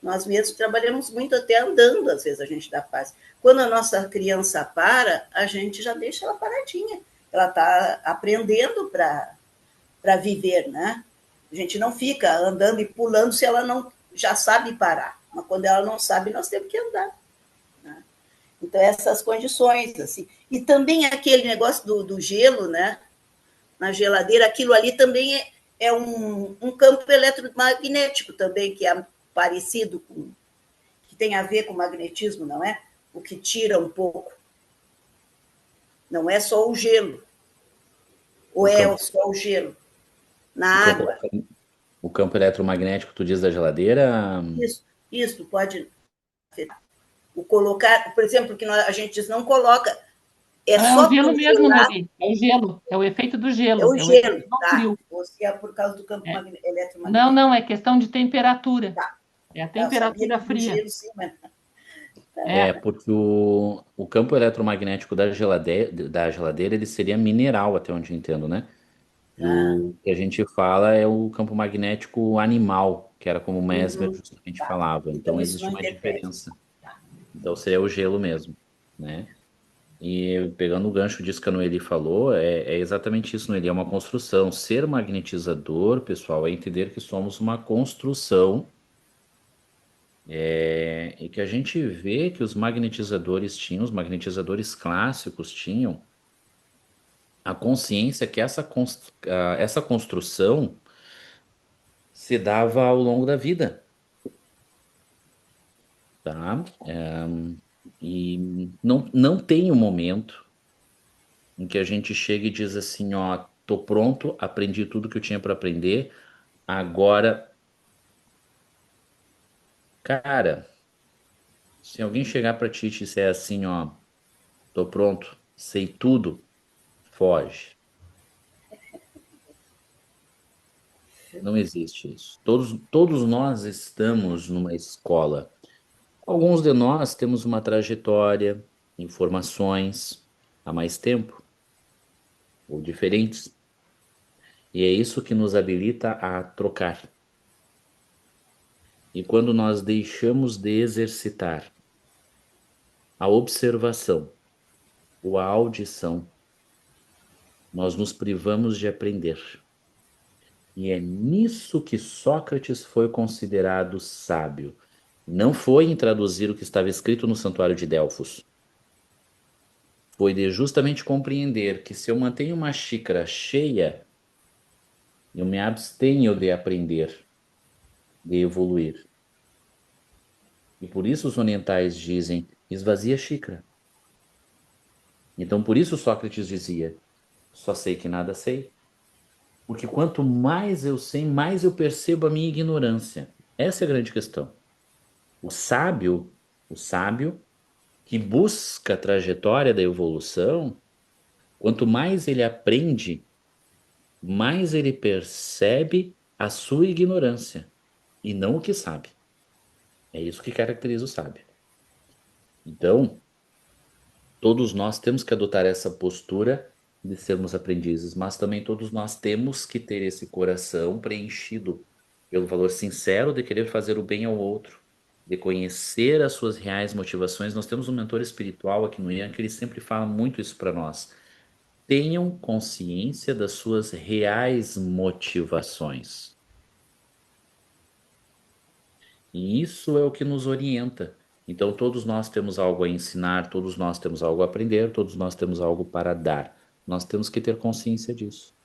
Nós mesmos trabalhamos muito até andando, às vezes a gente dá paz. Quando a nossa criança para, a gente já deixa ela paradinha. Ela está aprendendo para viver, né? A gente não fica andando e pulando se ela não já sabe parar. Mas quando ela não sabe, nós temos que andar. Né? Então, essas condições, assim. E também aquele negócio do gelo, né? Na geladeira, aquilo ali também é um campo eletromagnético também, que é parecido com que tem a ver com magnetismo, não é? O que tira um pouco. Não é só o gelo. Ou O é campo, só o gelo? o Na campo, água. o campo eletromagnético, tu diz da geladeira? Isso pode afetar. O colocar, por exemplo, que a gente diz não coloca, é É o só gelo mesmo, congelar, Noeli. É o gelo. É o efeito do é gelo. o É o efeito gelo, do tá? frio. Ou se é por causa do campo É. Não, eletromagnético. não, é questão de temperatura. Tá. É a Eu sabia temperatura que do fria. gelo sim, mas É, É. porque o campo eletromagnético da geladeira ele seria mineral, até onde eu entendo, né? tá. O que a gente fala é o campo magnético animal, que era como o Mesmer justamente Tá. falava. Então Então isso não existe uma interfere. diferença. Tá. Então seria o gelo mesmo, né? E pegando o gancho disso que a Noeli falou, é exatamente isso, Noeli, é uma construção. Ser magnetizador, pessoal, é entender que somos uma construção, e que a gente vê que os magnetizadores tinham, os magnetizadores clássicos tinham a consciência que essa construção se dava ao longo da vida, tá? E não tem um momento em que a gente chega e diz assim, ó, tô pronto, aprendi tudo que eu tinha para aprender, agora, cara, se alguém chegar para ti e disser assim, ó, tô pronto, sei tudo, foge. Não existe isso. Todos nós estamos numa escola. Alguns de nós temos uma trajetória, informações há mais tempo, ou diferentes, e é isso que nos habilita a trocar. E quando nós deixamos de exercitar a observação ou a audição, nós nos privamos de aprender. E é nisso que Sócrates foi considerado sábio. Não foi em traduzir o que estava escrito no Santuário de Delfos. foi de justamente compreender que se eu mantenho uma xícara cheia, eu me abstenho de aprender, de evoluir. E por isso os orientais dizem, esvazia a xícara. Então por isso Sócrates dizia, só sei que nada sei. Porque quanto mais eu sei, mais eu percebo a minha ignorância. Essa é a grande questão. O sábio que busca a trajetória da evolução, quanto mais ele aprende, mais ele percebe a sua ignorância e não o que sabe. É isso que caracteriza o sábio. Então, todos nós temos que adotar essa postura de sermos aprendizes, mas também todos nós temos que ter esse coração preenchido pelo valor sincero de querer fazer o bem ao outro, de conhecer as suas reais motivações. Nós temos um mentor espiritual aqui no IAN que ele sempre fala muito isso para nós. Tenham consciência das suas reais motivações. E isso é o que nos orienta. Então, todos nós temos algo a ensinar, todos nós temos algo a aprender, todos nós temos algo para dar. Nós temos que ter consciência disso.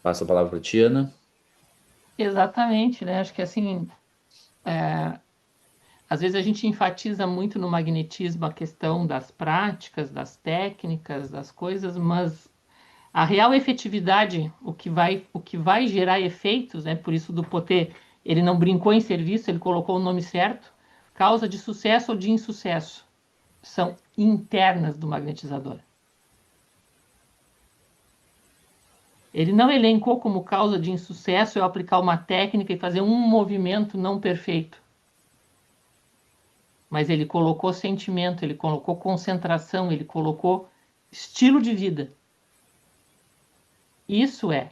Passo a palavra para a Tiana. Exatamente, né? Acho que assim, às vezes a gente enfatiza muito no magnetismo a questão das práticas, das técnicas, das coisas, mas a real efetividade, o que vai gerar efeitos, né? Por isso do Poté, ele não brincou em serviço, ele colocou o nome certo. Causa de sucesso ou de insucesso são internas do magnetizador. Ele não elencou como causa de insucesso eu aplicar uma técnica e fazer um movimento não perfeito. Mas ele colocou sentimento, ele colocou concentração, ele colocou estilo de vida. Isso é.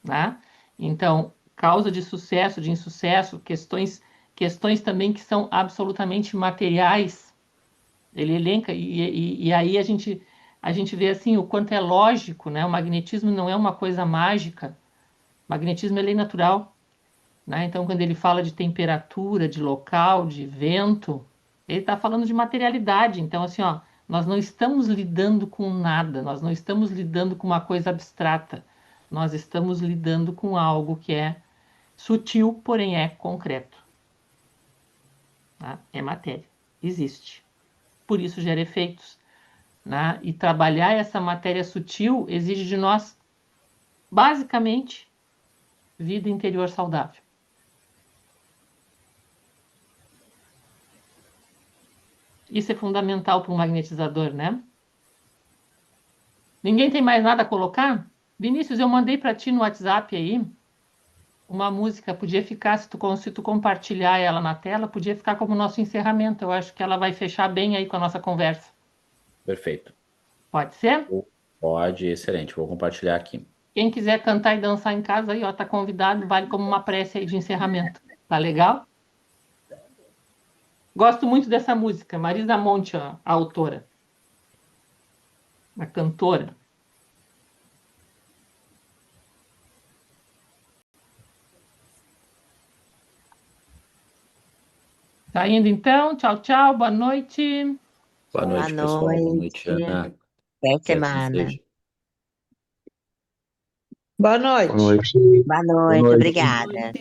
Né? Então, causa de sucesso, de insucesso, questões também que são absolutamente materiais. Ele elenca, e aí a gente vê assim o quanto é lógico, né? O magnetismo não é uma coisa mágica. O magnetismo é lei natural. Né? Então, quando ele fala de temperatura, de local, de vento, ele está falando de materialidade. Então, assim, ó, nós não estamos lidando com nada, nós não estamos lidando com uma coisa abstrata, nós estamos lidando com algo que é sutil, porém é concreto. Tá? É matéria, existe. Por isso gera efeitos. Né? E trabalhar essa matéria sutil exige de nós, basicamente, vida interior saudável. Isso é fundamental para um magnetizador, né? Ninguém tem mais nada a colocar? Vinícius, eu mandei para ti no WhatsApp aí uma música, podia ficar, se tu compartilhar ela na tela, podia ficar como nosso encerramento. Eu acho que ela vai fechar bem aí com a nossa conversa. Perfeito. Pode ser? Pode, excelente. Vou compartilhar aqui. Quem quiser cantar e dançar em casa aí, ó, tá convidado, vale como uma prece aí de encerramento. Tá legal? Gosto muito dessa música, Marisa Monte, ó, a autora. A cantora. Tá indo então? Tchau, tchau, boa noite. Boa Boa noite, pessoal. Boa noite, noite. Ana. Até Que assim semana. seja. Boa noite. Boa noite. Boa Boa noite, noite. obrigada.